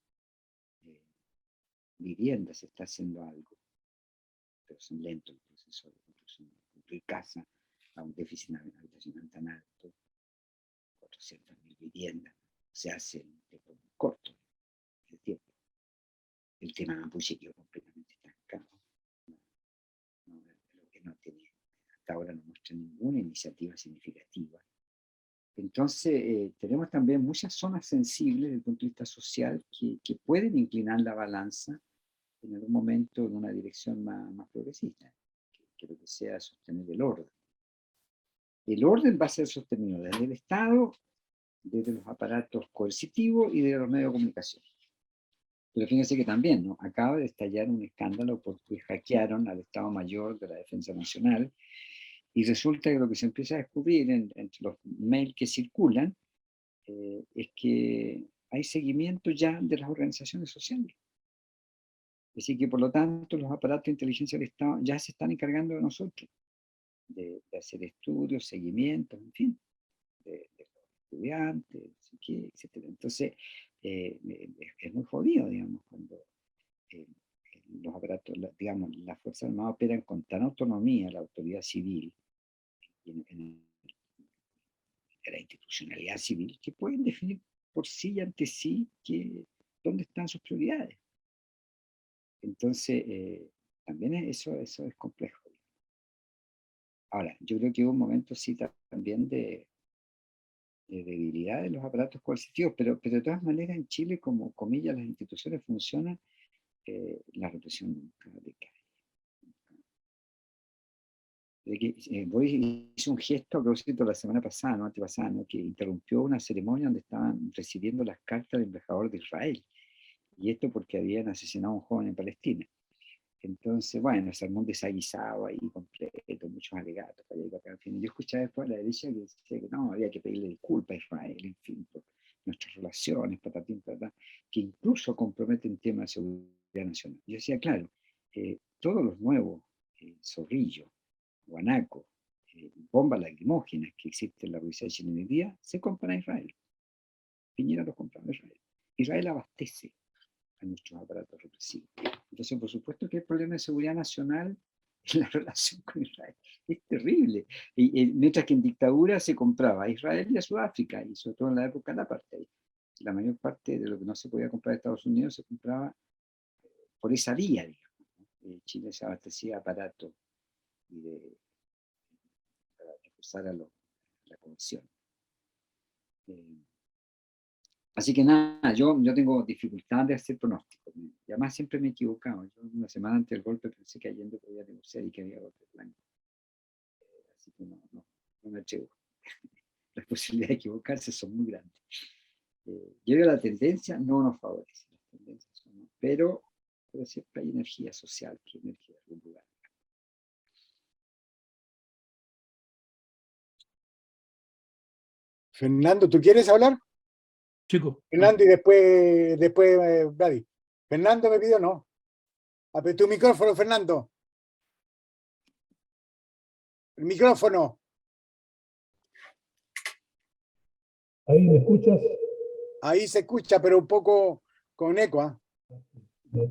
Vivienda se está haciendo algo, pero son lentos el proceso de construcción, de construir casa a un déficit habitacional tan alto, 400.000 viviendas, se hace en un tiempo muy corto de tiempo. El tema mapuche quedó completamente estancado. Lo que no tiene, hasta ahora no muestra ninguna iniciativa significativa. Entonces, tenemos también muchas zonas sensibles desde el punto de vista social que pueden inclinar la balanza en algún momento en una dirección más progresista, que lo que sea sostener el orden. El orden va a ser sostenido desde el Estado, desde los aparatos coercitivos y de los medios de comunicación. Pero fíjense que también, ¿no? Acaba de estallar un escándalo porque hackearon al Estado Mayor de la Defensa Nacional y resulta que lo que se empieza a descubrir entre los mails que circulan es que hay seguimiento ya de las organizaciones sociales. Así que, por lo tanto, los aparatos de inteligencia del Estado ya se están encargando de nosotros, de hacer estudios, seguimientos, en fin, de los estudiantes, etc. Entonces, es muy jodido, digamos, cuando los aparatos, digamos, las Fuerzas Armadas operan con tan autonomía, la autoridad civil, en la institucionalidad civil, que pueden definir por sí y ante sí dónde están sus prioridades. Entonces, también eso es complejo. Ahora, yo creo que hubo un momento sí también de debilidad de los aparatos coercitivos, pero de todas maneras en Chile, como comillas las instituciones funcionan, la represión nunca decae. Boris hizo un gesto a propósito la semana pasada, no antepasada, ¿no? Que interrumpió una ceremonia donde estaban recibiendo las cartas del embajador de Israel. Y esto porque habían asesinado a un joven en Palestina. Entonces, bueno, se armó un desaguisado ahí completo, muchos alegatos, para allá y para acá, en fin. Yo escuchaba después a la derecha que decía que no, había que pedirle disculpas a Israel, en fin, por nuestras relaciones, patatín, patatá, que incluso comprometen temas de seguridad nacional. Yo decía, claro, todos los nuevos, Zorrillo, Guanaco, bombas lacrimógenas que existen en la Policía de Chile hoy día, se compran a Israel. Piñera los compra a Israel. Israel abastece a nuestros aparatos represivos. Entonces, por supuesto que el problema de seguridad nacional en la relación con Israel es terrible. Mientras que en dictadura se compraba a Israel y a Sudáfrica, y sobre todo en la época de la apartheid. La mayor parte de lo que no se podía comprar de Estados Unidos se compraba por esa vía, digamos. Chile se abastecía de aparatos y para reforzar a la conversión. Así que nada, yo tengo dificultad de hacer pronósticos. Y además siempre me he equivocado. Yo una semana antes del golpe pensé que Allende podía negociar y que había golpe blanco. Así que no me atrevo. Las posibilidades de equivocarse son muy grandes. Yo creo que la tendencia no nos favorece. Las tendencias son, pero siempre hay energía social, que energía de algún lugar. Fernando, ¿tú quieres hablar? Chico. Fernando y después Brady. Fernando me pidió no. Apreté tu micrófono, Fernando. El micrófono. ¿Ahí me escuchas? Ahí se escucha, pero un poco con eco. No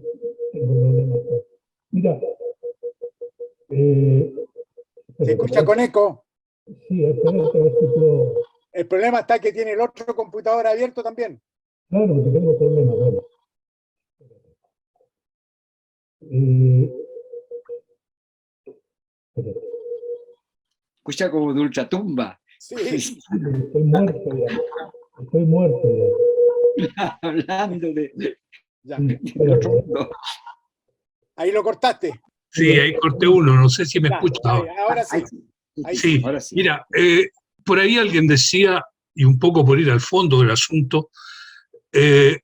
tengo problema. Mira. Se escucha con eco. Sí, espérate a ver si puedo. El problema está que tiene el otro computador abierto también. Claro, porque tengo problemas. Bueno. Espérate. Escucha como de ultratumba. Sí. Estoy muerto ya. Estoy muerto ya. Hablando de Ya. otro mundo. Ahí lo cortaste. Sí, ahí corté uno, no sé si me Ya, escuchas ahora. ahora sí. Ahí Sí, ahora sí. mira, por ahí alguien decía, y un poco por ir al fondo del asunto, y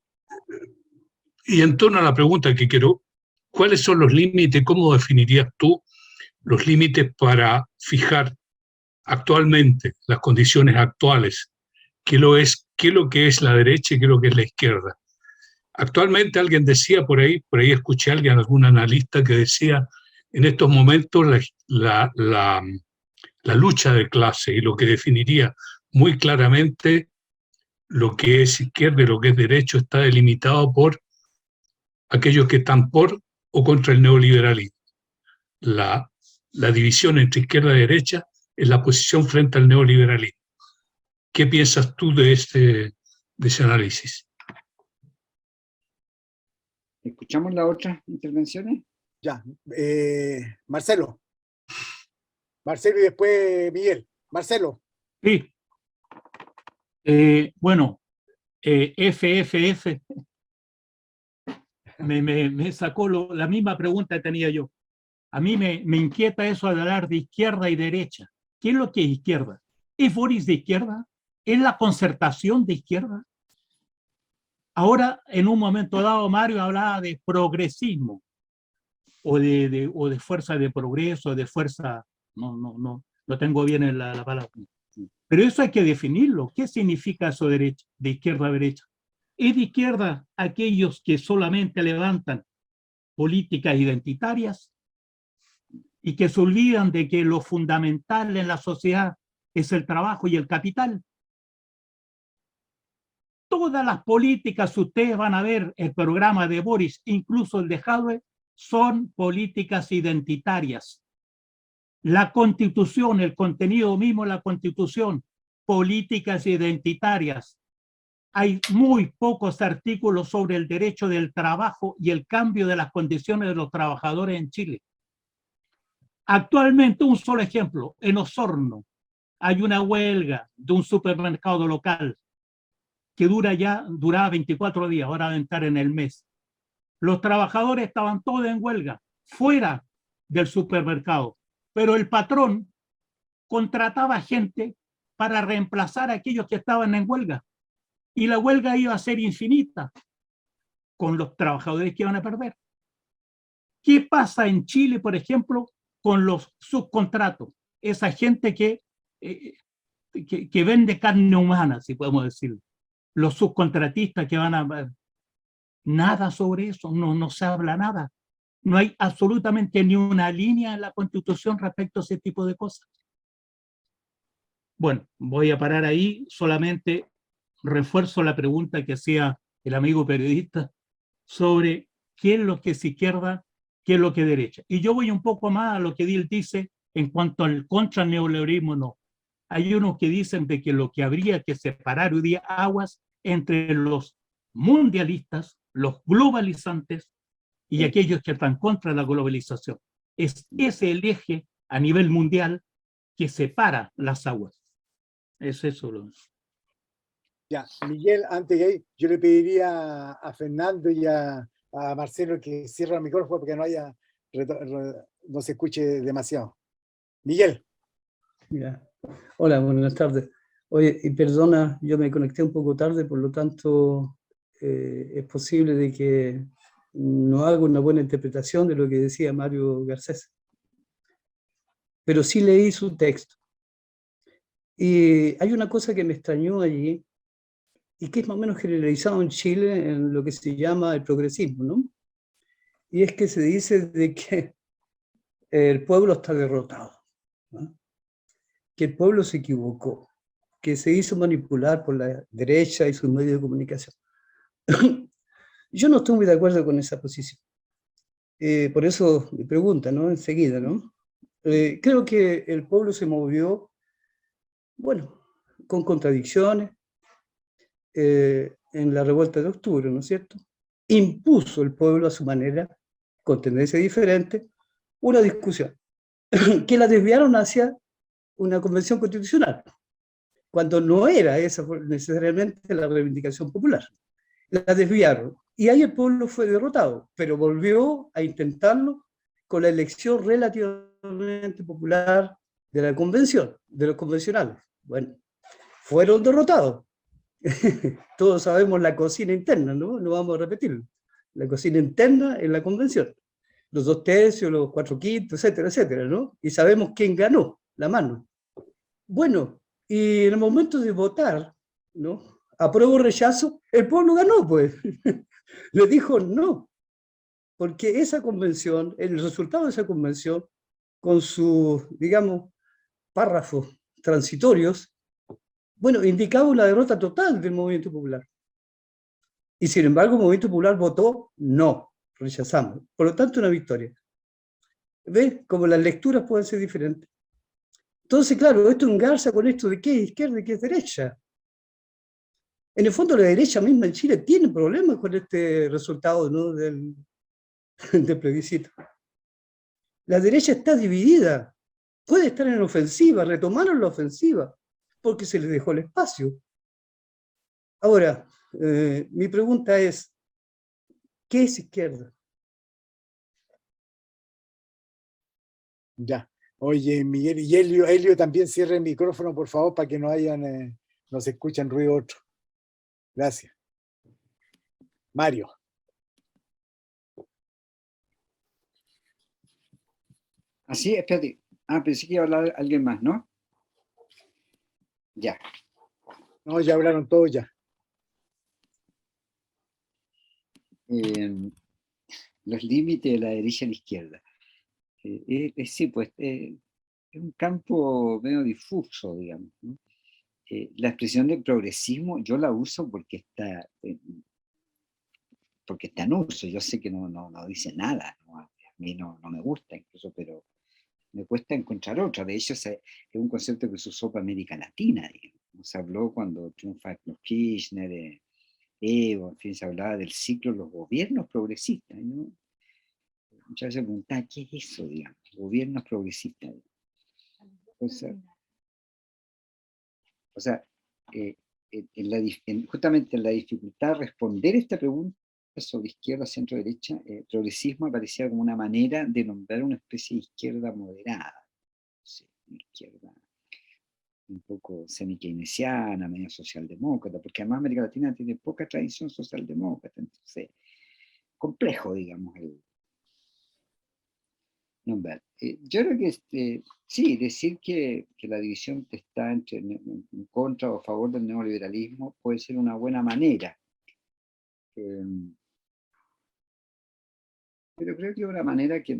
en torno a la pregunta que quiero, ¿cuáles son los límites? ¿Cómo definirías tú los límites para fijar actualmente las condiciones actuales? ¿Qué es lo que es la derecha y qué es lo que es la izquierda? Actualmente alguien decía por ahí escuché a alguien, algún analista que decía, en estos momentos la lucha de clase y lo que definiría muy claramente lo que es izquierda y lo que es derecho está delimitado por aquellos que están por o contra el neoliberalismo. La división entre izquierda y derecha es la posición frente al neoliberalismo. ¿Qué piensas tú de ese análisis? ¿Escuchamos las otras intervenciones? Ya. Marcelo y después Miguel. Marcelo. Sí. Bueno, FFF me sacó la misma pregunta que tenía yo. A mí me inquieta eso de hablar de izquierda y derecha. ¿Qué es lo que es izquierda? ¿Es Boris de izquierda? ¿Es la concertación de izquierda? Ahora, en un momento dado, Mario hablaba de progresismo o de fuerza de progreso, de fuerza, no tengo bien en la palabra. Pero eso hay que definirlo. ¿Qué significa eso de izquierda a derecha? ¿Es de izquierda aquellos que solamente levantan políticas identitarias y que se olvidan de que lo fundamental en la sociedad es el trabajo y el capital? Todas las políticas, ustedes van a ver el programa de Boris, incluso el de Jadwe, son políticas identitarias. La Constitución, el contenido mismo de la Constitución, políticas identitarias. hay muy pocos artículos sobre el derecho del trabajo y el cambio de las condiciones de los trabajadores en Chile. Actualmente, un solo ejemplo, en Osorno hay una huelga de un supermercado local que duraba 24 días, ahora va a entrar en el mes. Los trabajadores estaban todos en huelga, fuera del supermercado, pero el patrón contrataba gente para reemplazar a aquellos que estaban en huelga. Y la huelga iba a ser infinita con los trabajadores que iban a perder. ¿Qué pasa en Chile, por ejemplo, con los subcontratos? Esa gente que vende carne humana, si podemos decirlo. Los subcontratistas que van a... Nada sobre eso, no se habla nada. No hay absolutamente ni una línea en la Constitución respecto a ese tipo de cosas. Bueno, voy a parar ahí, solamente refuerzo la pregunta que hacía el amigo periodista sobre qué es lo que es izquierda, qué es lo que es derecha. Y yo voy un poco más a lo que él dice en cuanto al contraneoliberalismo, no. Hay unos que dicen de que lo que habría que separar hoy día aguas entre los mundialistas, los globalizantes y aquellos que están contra la globalización. Es ese el eje a nivel mundial que separa las aguas. Es eso. Ya, Miguel, antes de ir, yo le pediría a Fernando y a Marcelo que cierren el micrófono porque no se escuche demasiado. Miguel. Ya. Hola, buenas tardes. Oye, y perdona, yo me conecté un poco tarde, por lo tanto es posible de que no haga una buena interpretación de lo que decía Mario Garcés. Pero sí leí su texto. Y hay una cosa que me extrañó allí, y que es más o menos generalizado en Chile en lo que se llama el progresismo, ¿no? Y es que se dice de que el pueblo está derrotado, ¿no? Que el pueblo se equivocó, que se hizo manipular por la derecha y sus medios de comunicación. Yo no estoy muy de acuerdo con esa posición. Por eso mi pregunta, ¿no? Enseguida, ¿no? Creo que el pueblo se movió, bueno, con contradicciones, en la revuelta de octubre, ¿no es cierto? Impuso el pueblo a su manera, con tendencia diferente, una discusión que la desviaron hacia una convención constitucional, cuando no era esa necesariamente la reivindicación popular. La desviaron. Y ahí el pueblo fue derrotado, pero volvió a intentarlo con la elección relativamente popular de la convención, de los convencionales. Bueno, fueron derrotados. Todos sabemos la cocina interna, ¿no? No vamos a repetirlo. La cocina interna en la convención. Los 2/3, los 4/5, etcétera, etcétera, ¿no? Y sabemos quién ganó la mano. Bueno, y en el momento de votar, ¿no? Apruebo o rechazo, el pueblo ganó, pues. Le dijo no. Porque esa convención, el resultado de esa convención, con sus, digamos, párrafos transitorios, bueno, indicaba una derrota total del movimiento popular. Y sin embargo, el movimiento popular votó no, rechazamos. Por lo tanto, una victoria. ¿Ves? Como las lecturas pueden ser diferentes. Entonces, claro, esto engarza con esto de qué es izquierda y qué es derecha. En el fondo, la derecha misma en Chile tiene problemas con este resultado, ¿no? del plebiscito. La derecha está dividida. Puede estar en ofensiva, retomaron la ofensiva, porque se les dejó el espacio. Ahora, mi pregunta es, ¿qué es izquierda? Ya. Oye, Miguel y Helio también cierre el micrófono, por favor, para que no se escuchen ruido otro. Gracias. Mario. Así, espérate. Pensé que iba a hablar alguien más, ¿no? Ya. No, ya hablaron todos ya. Los límites de la derecha y la izquierda. Sí, pues es un campo medio difuso, digamos, ¿no? La expresión de progresismo yo la uso porque está en uso. Yo sé que no dice nada, ¿no? A mí no me gusta incluso, pero me cuesta encontrar otra. De hecho, es un concepto que se usó para América Latina, digamos. Se habló cuando triunfa los Kirchner, Evo, en fin, se hablaba del ciclo de los gobiernos progresistas. ¿No? Muchas veces preguntaba, ¿qué es eso, digamos? Gobiernos progresistas. O sea, justamente en la dificultad de responder esta pregunta sobre izquierda, centro, derecha, progresismo aparecía como una manera de nombrar una especie de izquierda moderada. Sí, una izquierda un poco semi-keynesiana, medio socialdemócrata, porque además América Latina tiene poca tradición socialdemócrata, entonces, complejo, digamos, el nombrar. Yo creo que sí, decir que la división está en contra o a favor del neoliberalismo puede ser una buena manera. Pero creo que es una manera que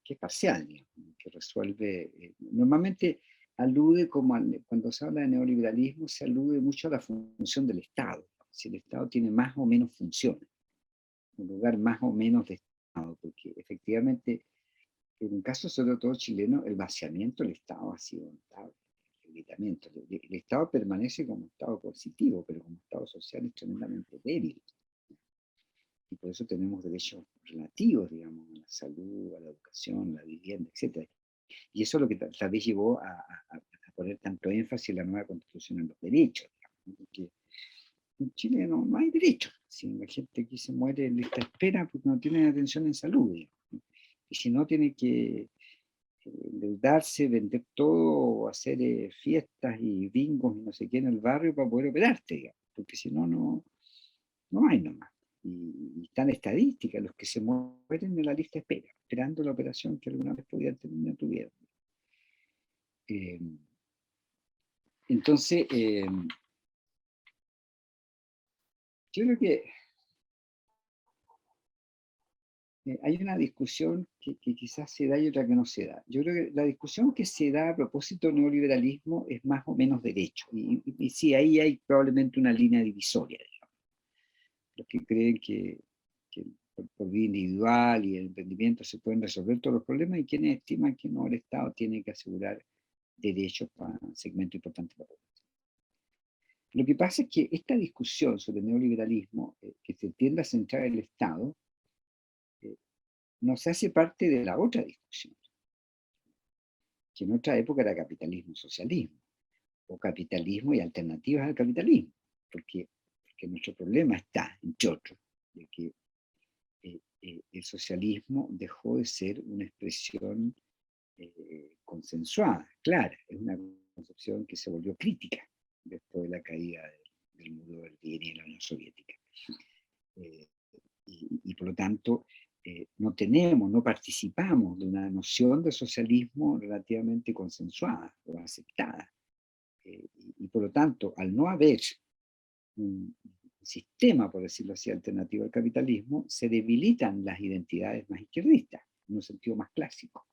es parcial, digamos, que resuelve, normalmente alude cuando se habla de neoliberalismo, se alude mucho a la función del Estado. Si el Estado tiene más o menos funciones, un lugar más o menos de Estado, porque efectivamente, en un caso sobre todo chileno, el vaciamiento del Estado ha sido notable. El Estado permanece como Estado positivo, pero como Estado social es tremendamente débil. Y por eso tenemos derechos relativos, digamos, a la salud, a la educación, a la vivienda, etc. Y eso es lo que tal vez llevó a poner tanto énfasis en la nueva constitución en los derechos, digamos, porque en Chile no hay derechos. Si la gente aquí se muere en lista de espera porque no tiene atención en salud, digamos. Y si no, tiene que endeudarse, vender todo, hacer fiestas y bingos y no sé qué en el barrio para poder operarte, digamos, porque si no, no hay nomás. Y están estadísticas, los que se mueren en la lista de espera, esperando la operación que alguna vez podían tener, no tuvieron. Entonces, yo creo que hay una discusión que quizás se da y otra que no se da. Yo creo que la discusión que se da a propósito del neoliberalismo es más o menos derecho. Y sí, ahí hay probablemente una línea divisoria, digamos. Los que creen que por vía individual y el emprendimiento se pueden resolver todos los problemas y quienes estiman que no, el Estado tiene que asegurar derechos para un segmento importante de la población. Lo que pasa es que esta discusión sobre el neoliberalismo, que se tiende a centrar en el Estado, no se hace parte de la otra discusión, que en otra época era capitalismo-socialismo, o capitalismo y alternativas al capitalismo, porque nuestro problema está, entre otros, de que el socialismo dejó de ser una expresión consensuada, clara, es una concepción que se volvió crítica después de la caída del muro de Berlín y la Unión Soviética. Y por lo tanto, no participamos de una noción de socialismo relativamente consensuada o aceptada. Y por lo tanto, al no haber un sistema, por decirlo así, alternativo al capitalismo, se debilitan las identidades más izquierdistas, en un sentido más clásico.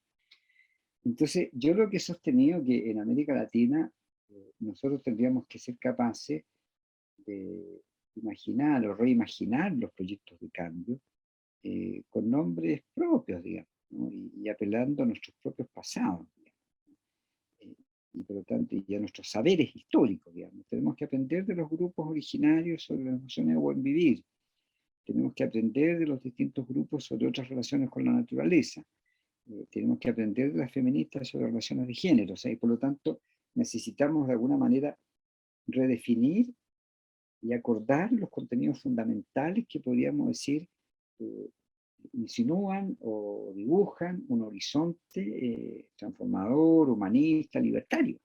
Entonces, yo lo que he sostenido que en América Latina nosotros tendríamos que ser capaces de imaginar o reimaginar los proyectos de cambio con nombres propios, digamos, ¿no? y apelando a nuestros propios pasados, y por lo tanto y a nuestros saberes históricos, digamos. Tenemos que aprender de los grupos originarios sobre las nociones de buen vivir, tenemos que aprender de los distintos grupos sobre otras relaciones con la naturaleza, tenemos que aprender de las feministas sobre relaciones de género, o sea, y por lo tanto necesitamos de alguna manera redefinir y acordar los contenidos fundamentales que podríamos decir insinúan o dibujan un horizonte transformador, humanista, libertario.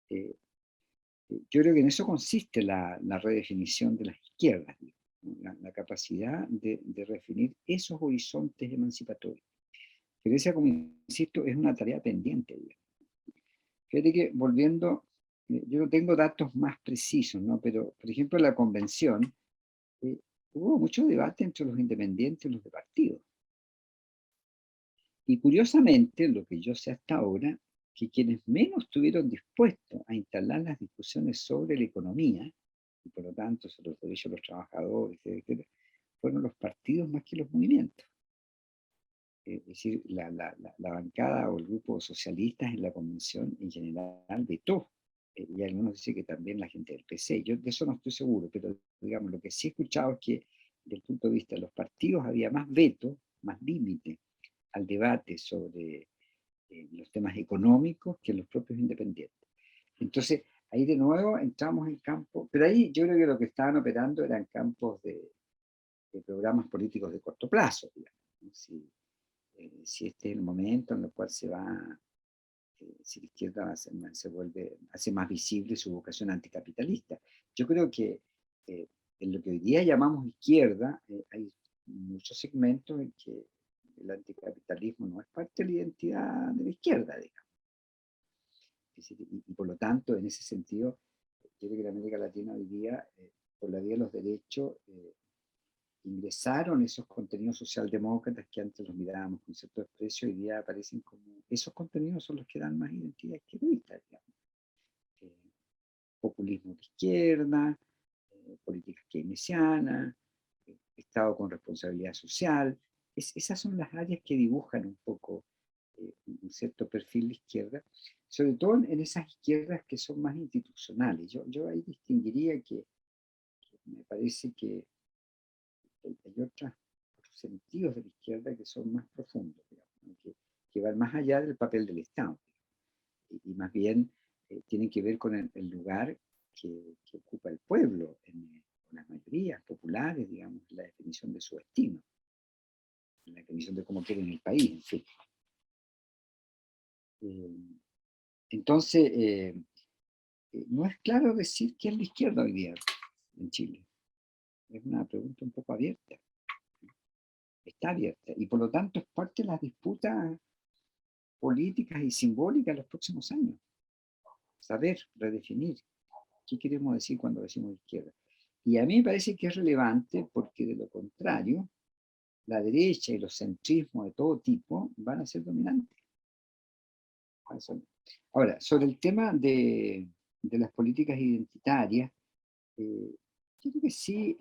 Yo creo que en eso consiste la redefinición de las izquierdas, la capacidad de redefinir esos horizontes emancipatorios. Pero esa, como insisto, es una tarea pendiente. Fíjate que volviendo, yo no tengo datos más precisos, ¿no? Pero por ejemplo en la convención hubo mucho debate entre los independientes y los de partido. Y curiosamente, lo que yo sé hasta ahora, que quienes menos estuvieron dispuestos a instalar las discusiones sobre la economía, y por lo tanto sobre los derechos de los trabajadores, etc., fueron los partidos más que los movimientos. Es decir, la bancada o el grupo socialistas en la convención en general vetó y algunos dicen que también la gente del PC. Yo de eso no estoy seguro, pero digamos, lo que sí he escuchado es que desde el punto de vista de los partidos había más veto, más límite al debate sobre los temas económicos que los propios independientes. Entonces, ahí de nuevo entramos en campo, pero ahí yo creo que lo que estaban operando eran campos de programas políticos de corto plazo, digamos, ¿no? Si este es el momento en el cual se va, si la izquierda hace más visible su vocación anticapitalista. Yo creo que en lo que hoy día llamamos izquierda, hay muchos segmentos en que el anticapitalismo no es parte de la identidad de la izquierda, digamos. Y por lo tanto, en ese sentido, yo creo que la América Latina hoy día, por la vía de los derechos, ingresaron esos contenidos socialdemócratas que antes los mirábamos con cierto desprecio, hoy día aparecen como, esos contenidos son los que dan más identidad izquierdista, digamos. Populismo de izquierda, políticas keynesianas, Estado con responsabilidad social, esas son las áreas que dibujan un poco un cierto perfil de izquierda, sobre todo en esas izquierdas que son más institucionales. Yo ahí distinguiría que me parece que hay otros sentidos de la izquierda que son más profundos, digamos, que van más allá del papel del Estado, y más bien tienen que ver con el lugar que ocupa el pueblo en las mayorías populares, digamos, en la definición de su destino, en la definición de cómo quieren el país, en fin. Entonces, no es claro decir qué es la izquierda hoy día en Chile. Es una pregunta un poco abierta. Está abierta, y por lo tanto es parte de las disputas políticas y simbólicas de los próximos años. Saber, redefinir, qué queremos decir cuando decimos izquierda. Y a mí me parece que es relevante porque de lo contrario, la derecha y los centrismos de todo tipo van a ser dominantes. Ahora, sobre el tema de las políticas identitarias, yo creo que sí,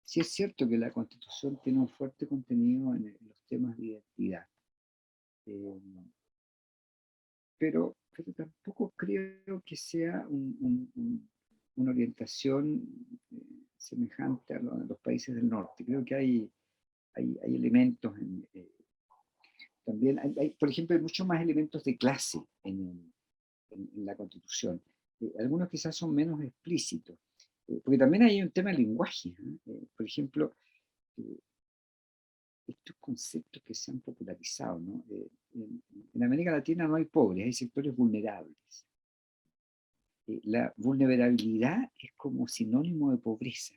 sí es cierto que la Constitución tiene un fuerte contenido en los temas de identidad. Pero tampoco creo que sea una orientación semejante a los países del norte. Creo que hay elementos también, por ejemplo, hay muchos más elementos de clase en la Constitución. Algunos quizás son menos explícitos, porque también hay un tema de lenguaje, ¿eh? Por ejemplo, estos conceptos que se han popularizado, ¿no? En América Latina no hay pobres, hay sectores vulnerables. La vulnerabilidad es como sinónimo de pobreza.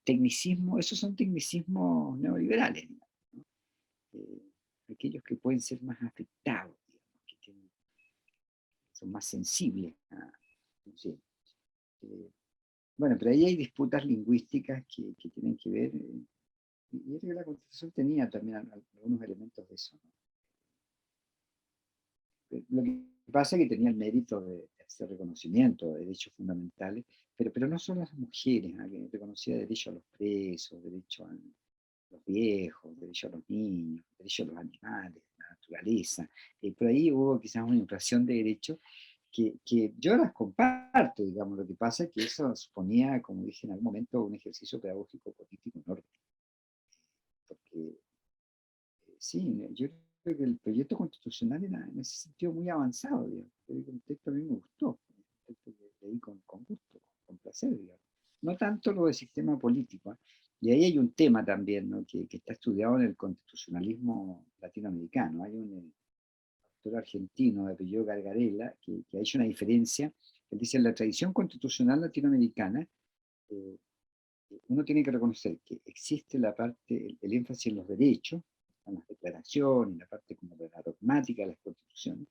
Tecnicismo, esos son tecnicismos neoliberales, ¿no? Aquellos que pueden ser más afectados, digamos, son más sensibles. No sé. Bueno, pero ahí hay disputas lingüísticas que tienen que ver, y yo creo que la Constitución tenía también algunos elementos de eso, ¿no? Lo que pasa es que tenía el mérito de hacer reconocimiento de derechos fundamentales, pero no solo a las mujeres, ¿no? Que reconocía derecho a los presos, derecho a los viejos, derecho a los niños, derecho a los animales, a la naturaleza. Por ahí hubo quizás una inflación de derechos que yo las comparto, digamos. Lo que pasa es que eso suponía, como dije en algún momento, un ejercicio pedagógico político enorme. Porque sí, yo creo que el proyecto constitucional era en ese sentido muy avanzado, digamos. El texto a mí me gustó, el texto que leí con gusto, con placer, digamos. No tanto lo del sistema político, ¿eh? Y ahí hay un tema también, ¿no? que está estudiado en el constitucionalismo latinoamericano. Hay un autor argentino de apellido Gargarella que ha hecho una diferencia. Él dice, en la tradición constitucional latinoamericana, uno tiene que reconocer que existe la parte, el énfasis en los derechos, en las declaraciones, en la parte como de la dogmática de las constituciones,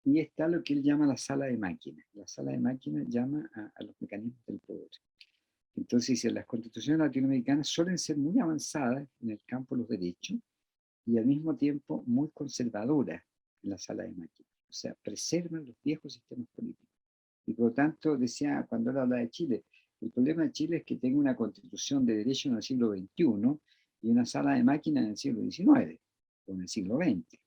y está lo que él llama la sala de máquinas. La sala de máquinas llama a los mecanismos del poder. Entonces dice, las constituciones latinoamericanas suelen ser muy avanzadas en el campo de los derechos y al mismo tiempo muy conservadoras en la sala de máquinas. O sea, preservan los viejos sistemas políticos. Y por lo tanto, decía, cuando él habla de Chile, el problema de Chile es que tenga una constitución de derecho en el siglo XXI y una sala de máquinas en el siglo XIX o en el siglo XX.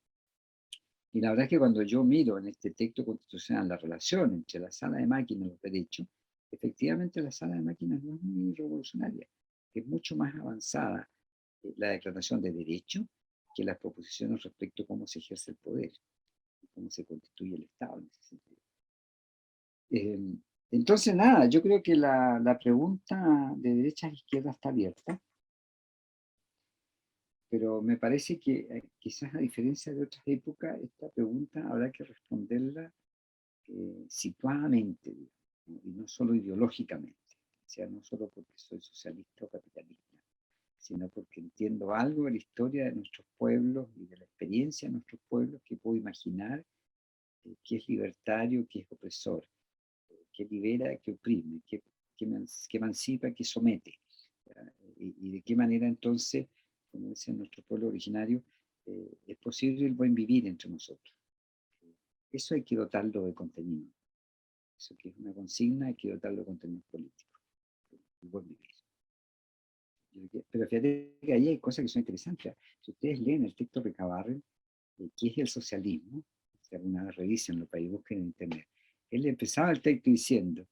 Y la verdad es que cuando yo miro en este texto constitucional la relación entre la sala de máquinas y los derechos, efectivamente la sala de máquinas no es muy revolucionaria, es mucho más avanzada la declaración de derechos que las proposiciones respecto a cómo se ejerce el poder, cómo se constituye el Estado en ese sentido. Entonces, nada, yo creo que la pregunta de derechas a izquierdas está abierta, pero me parece que quizás a diferencia de otras épocas, esta pregunta habrá que responderla situadamente, digamos, y no solo ideológicamente, o sea, no solo porque soy socialista o capitalista, sino porque entiendo algo de la historia de nuestros pueblos y de la experiencia de nuestros pueblos que puedo imaginar qué es libertario, qué es opresor, qué libera, qué oprime, qué emancipa, qué somete, y de qué manera entonces, como dice nuestro pueblo originario, es posible el buen vivir entre nosotros. Eso hay que dotarlo de contenido. Eso que es una consigna, hay que dotarlo de contenido político. El buen vivir. Pero fíjate que ahí hay cosas que son interesantes. Si ustedes leen el texto de Recabarren, ¿qué es el socialismo? Si alguna vez revisenlo para que busquen en internet. Él empezaba el texto diciendo,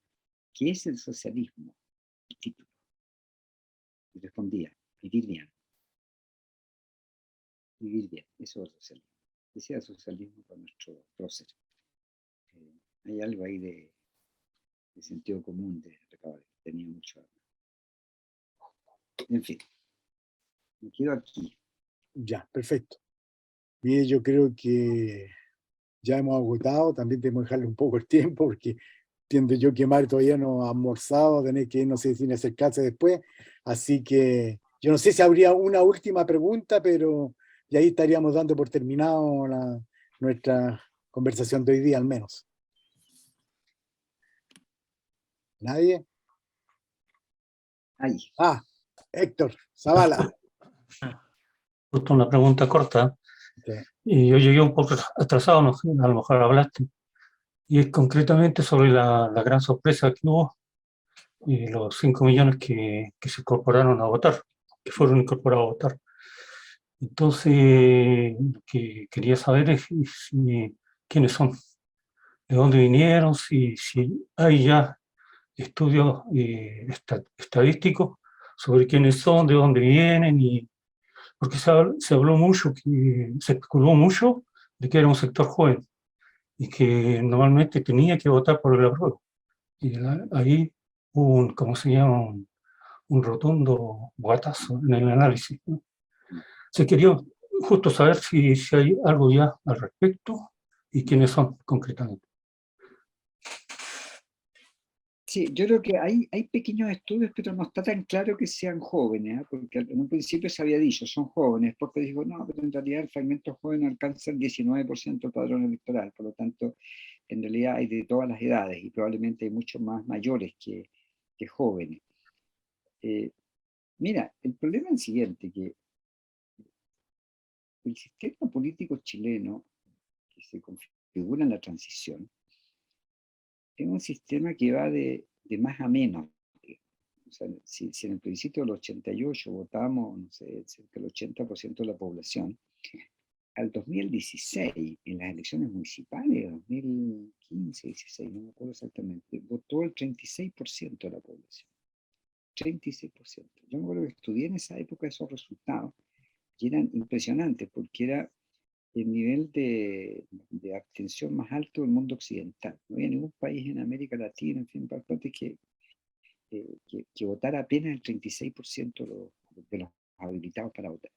¿qué es el socialismo? El título. Y respondía, vivir bien. Vivir bien, eso es el socialismo. Decía socialismo con nuestro prócer. Hay algo ahí de sentido común de Recabarren. Tenía mucho. En fin, me quedo aquí. Ya, perfecto. Bien, yo creo que ya hemos agotado, también tenemos que dejarle un poco el tiempo, porque entiendo yo que Mario todavía no ha almorzado, tener que ir, no sé si acercarse después, así que yo no sé si habría una última pregunta, pero ya ahí estaríamos dando por terminado nuestra conversación de hoy día al menos. ¿Nadie? Ahí. Ah, Héctor Zavala. Justo una pregunta corta. Okay. Y yo llegué un poco atrasado, no sé, a lo mejor hablaste. Y es concretamente sobre la gran sorpresa que hubo y los 5 millones que se incorporaron a votar, que fueron incorporados a votar. Entonces, lo que quería saber es quiénes son, de dónde vinieron, si hay ya estudios estadísticos sobre quiénes son, de dónde vienen, porque se habló mucho, se especuló mucho de que era un sector joven y que normalmente tenía que votar por el apruebo. Y ahí hubo ¿cómo se llama? Un rotundo guatazo en el análisis, ¿no? Se quería justo saber si hay algo ya al respecto y quiénes son concretamente. Sí, yo creo que hay pequeños estudios, pero no está tan claro que sean jóvenes, ¿eh? Porque en un principio se había dicho, son jóvenes, porque dijo, no, pero en realidad el fragmento joven alcanza el 19% del padrón electoral, por lo tanto, en realidad hay de todas las edades y probablemente hay muchos más mayores que jóvenes. Mira, el problema es el siguiente, que el sistema político chileno que se configura en la transición es un sistema que va de más a menos. O sea, si en el plebiscito del 88 votamos, no sé, cerca del 80% de la población, al 2016, en las elecciones municipales, 2015, 16, no me acuerdo exactamente, votó el 36% de la población. 36%. Yo me acuerdo que estudié en esa época esos resultados y eran impresionantes porque era el nivel de abstención más alto del mundo occidental. No había ningún país en América Latina, en fin, bastante que votara apenas el 36% de los habilitados para votar.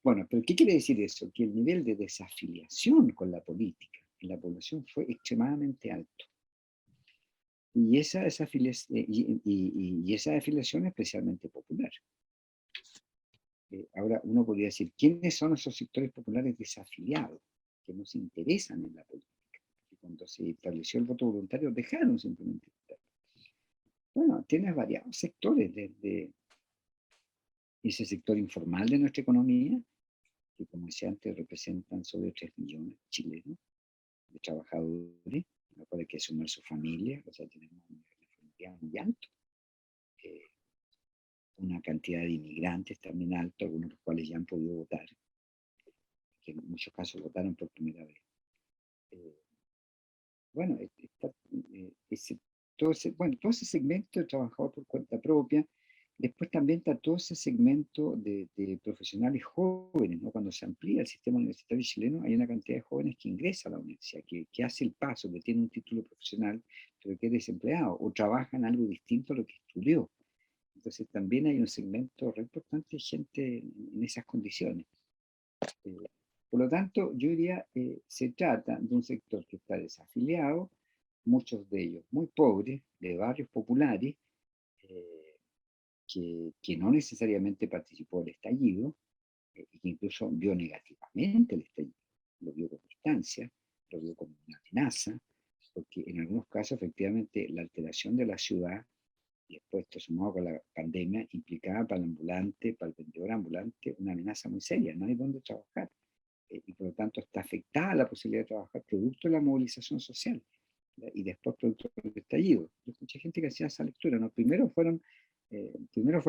Bueno, pero ¿qué quiere decir eso? Que el nivel de desafiliación con la política en la población fue extremadamente alto. Y esa desafiliación es especialmente popular. Ahora uno podría decir, ¿quiénes son esos sectores populares desafiliados que no se interesan en la política? Y cuando se estableció el voto voluntario dejaron simplemente votar. Bueno, tienes variados sectores, desde ese sector informal de nuestra economía, que como decía antes representan sobre 3 millones de chilenos, de trabajadores, a los que hay que sumar su familia, o sea, tenemos un nivel de familia muy alto. Una cantidad de inmigrantes también alto, algunos de los cuales ya han podido votar, que en muchos casos votaron por primera vez. bueno, todo ese segmento de trabajador por cuenta propia. Después también está todo ese segmento de profesionales jóvenes, ¿no? Cuando se amplía el sistema universitario chileno, hay una cantidad de jóvenes que ingresan a la universidad, que hace el paso, que tiene un título profesional, pero que es desempleado, o trabaja en algo distinto a lo que estudió. Entonces también hay un segmento re importante de gente en esas condiciones. Por lo tanto, yo diría, se trata de un sector que está desafiliado, muchos de ellos muy pobres, de barrios populares, que no necesariamente participó del estallido, y que incluso vio negativamente el estallido, lo vio con distancia, lo vio como una amenaza, porque en algunos casos efectivamente la alteración de la ciudad, y después esto sumado con la pandemia, implicaba para el ambulante, para el vendedor ambulante, una amenaza muy seria, no hay dónde trabajar, y por lo tanto está afectada la posibilidad de trabajar producto de la movilización social, ¿verdad? Y después producto del estallido. Yo escuché gente que hacía esa lectura, ¿no? Primero fue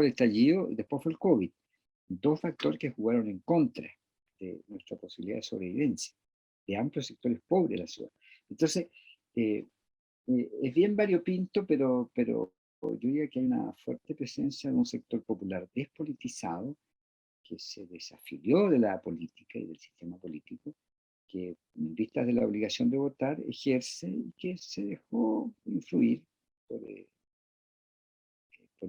el estallido y después fue el COVID. Dos factores que jugaron en contra de nuestra posibilidad de sobrevivencia, de amplios sectores pobres de la ciudad. Entonces, es bien variopinto, pero yo diría que hay una fuerte presencia de un sector popular despolitizado, que se desafilió de la política y del sistema político, que en vistas de la obligación de votar ejerce y que se dejó influir por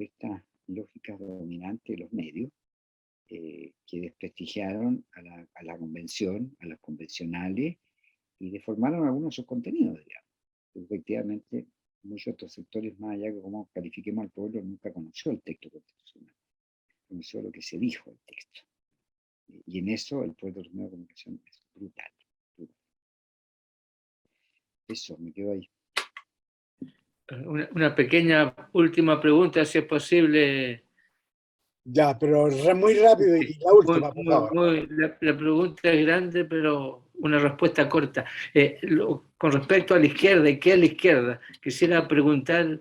estas lógicas dominantes de los medios, que desprestigiaron a la convención, a los convencionales, y deformaron algunos de sus contenidos, digamos. Efectivamente, muchos de estos sectores, más allá de cómo califiquemos al pueblo, nunca conoció el texto constitucional, conoció lo que se dijo del texto. Y en eso el poder de los medios de comunicación es brutal. Eso, me quedo ahí. Una pequeña última pregunta, si es posible. Ya, pero muy rápido y la última, por favor. La pregunta es grande, pero una respuesta corta. Con respecto a la izquierda, ¿y qué es la izquierda? Quisiera preguntar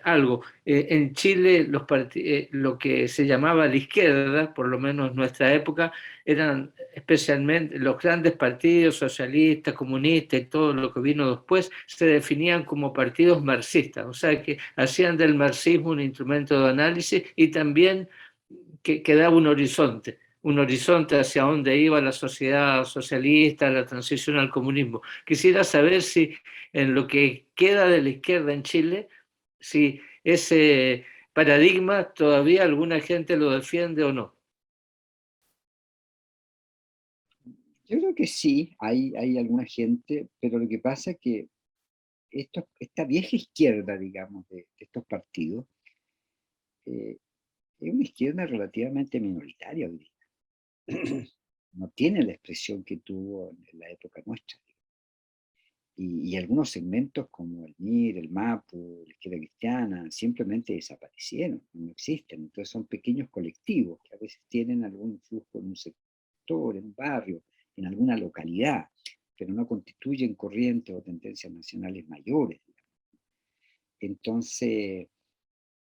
algo. En Chile, lo que se llamaba la izquierda, por lo menos en nuestra época, eran especialmente los grandes partidos socialistas, comunistas y todo lo que vino después, se definían como partidos marxistas, o sea que hacían del marxismo un instrumento de análisis y también que daba un horizonte hacia dónde iba la sociedad socialista, la transición al comunismo. Quisiera saber si en lo que queda de la izquierda en Chile, si ese paradigma todavía alguna gente lo defiende o no. Yo creo que sí, hay alguna gente, pero lo que pasa es que esta vieja izquierda, digamos, de estos partidos, es una izquierda relativamente minoritaria hoy día. No tiene la expresión que tuvo en la época nuestra. Y algunos segmentos como el MIR, el MAPU, la izquierda cristiana, simplemente desaparecieron, no existen. Entonces son pequeños colectivos que a veces tienen algún flujo en un sector, en un barrio, en alguna localidad, pero no constituyen corrientes o tendencias nacionales mayores, digamos. Entonces,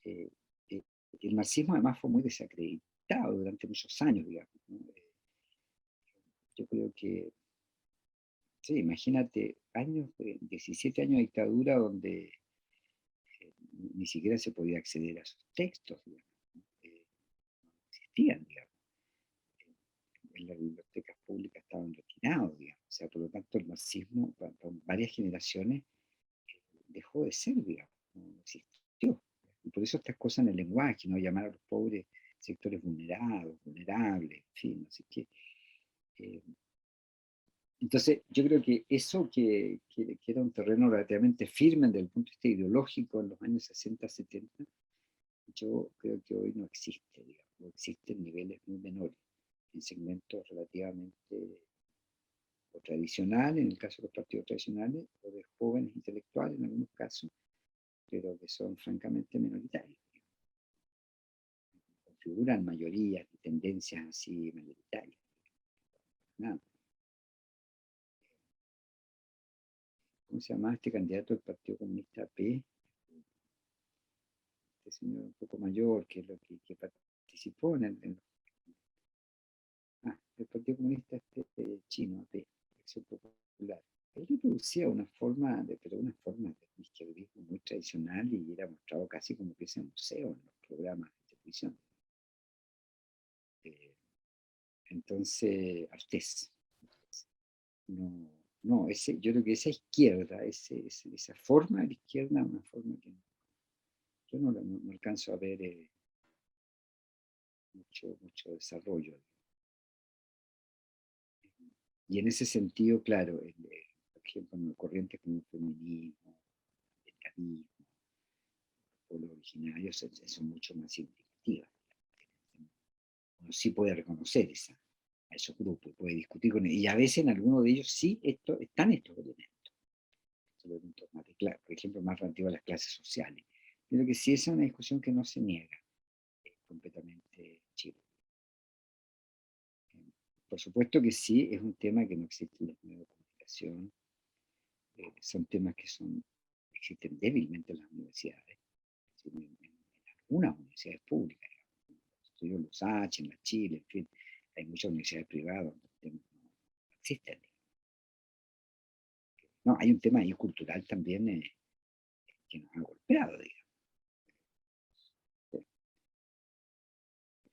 eh, eh, el marxismo además fue muy desacreditado durante muchos años, digamos, ¿no? Yo creo que, sí, imagínate, 17 años de dictadura donde ni siquiera se podía acceder a sus textos, digamos, ¿no? No existían, digamos. En las bibliotecas públicas estaban retirados, digamos. O sea, por lo tanto, el marxismo, por varias generaciones, dejó de ser, digamos, no existió. Y por eso estas cosas en el lenguaje, ¿no? Llamar a los pobres sectores vulnerables, en fin, así que... entonces, yo creo que eso que era un terreno relativamente firme desde el punto de vista ideológico en los años 60, 70, yo creo que hoy no existe, digamos, o existe en niveles muy menores, en segmentos relativamente o tradicionales, en el caso de los partidos tradicionales, o de jóvenes intelectuales en algunos casos, pero que son francamente minoritarios. Configuran mayorías y tendencias así mayoritarias. Nada. ¿Cómo se llama este candidato del Partido Comunista P? Este señor un poco mayor, que es lo que participó en el Partido Comunista chino, AP, Acción Popular. Él reproducía una forma de izquierdismo muy tradicional y era mostrado casi como que ese museo en los programas de televisión. Entonces, Artés. No, yo creo que esa izquierda, esa forma de la izquierda, una forma que yo no alcanzo a ver mucho desarrollo. Y en ese sentido, claro, por ejemplo, en corrientes como el feminismo, el veganismo, los originarios son mucho más significativas. Uno sí puede reconocer a esos grupos, puede discutir con ellos, y a veces en algunos de ellos sí están estos elementos más por ejemplo, más relativos a las clases sociales. Pero que sí, esa es una discusión que no se niega completamente Chile. Por supuesto que sí, es un tema que no existe en los medios de comunicación, son temas que existen débilmente en las universidades, en algunas universidades públicas, estudio en los H, en la Chile, en fin, hay muchas universidades privadas donde los temas no existen. No, hay un tema ahí cultural también que nos ha golpeado, digamos.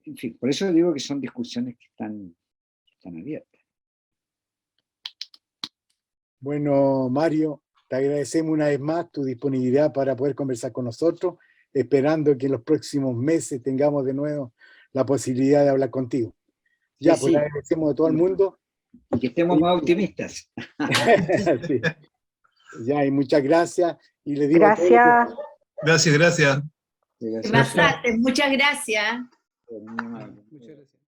En fin, por eso digo que son discusiones que están abiertas. Bueno, Mario, te agradecemos una vez más tu disponibilidad para poder conversar con nosotros, esperando que en los próximos meses tengamos de nuevo la posibilidad de hablar contigo. Ya, Sí, pues sí. agradecemos a todo el mundo. Y que estemos más optimistas. Sí. Ya, y muchas gracias. Y le digo Gracias. Gracias. Gracias. Bastante, muchas gracias.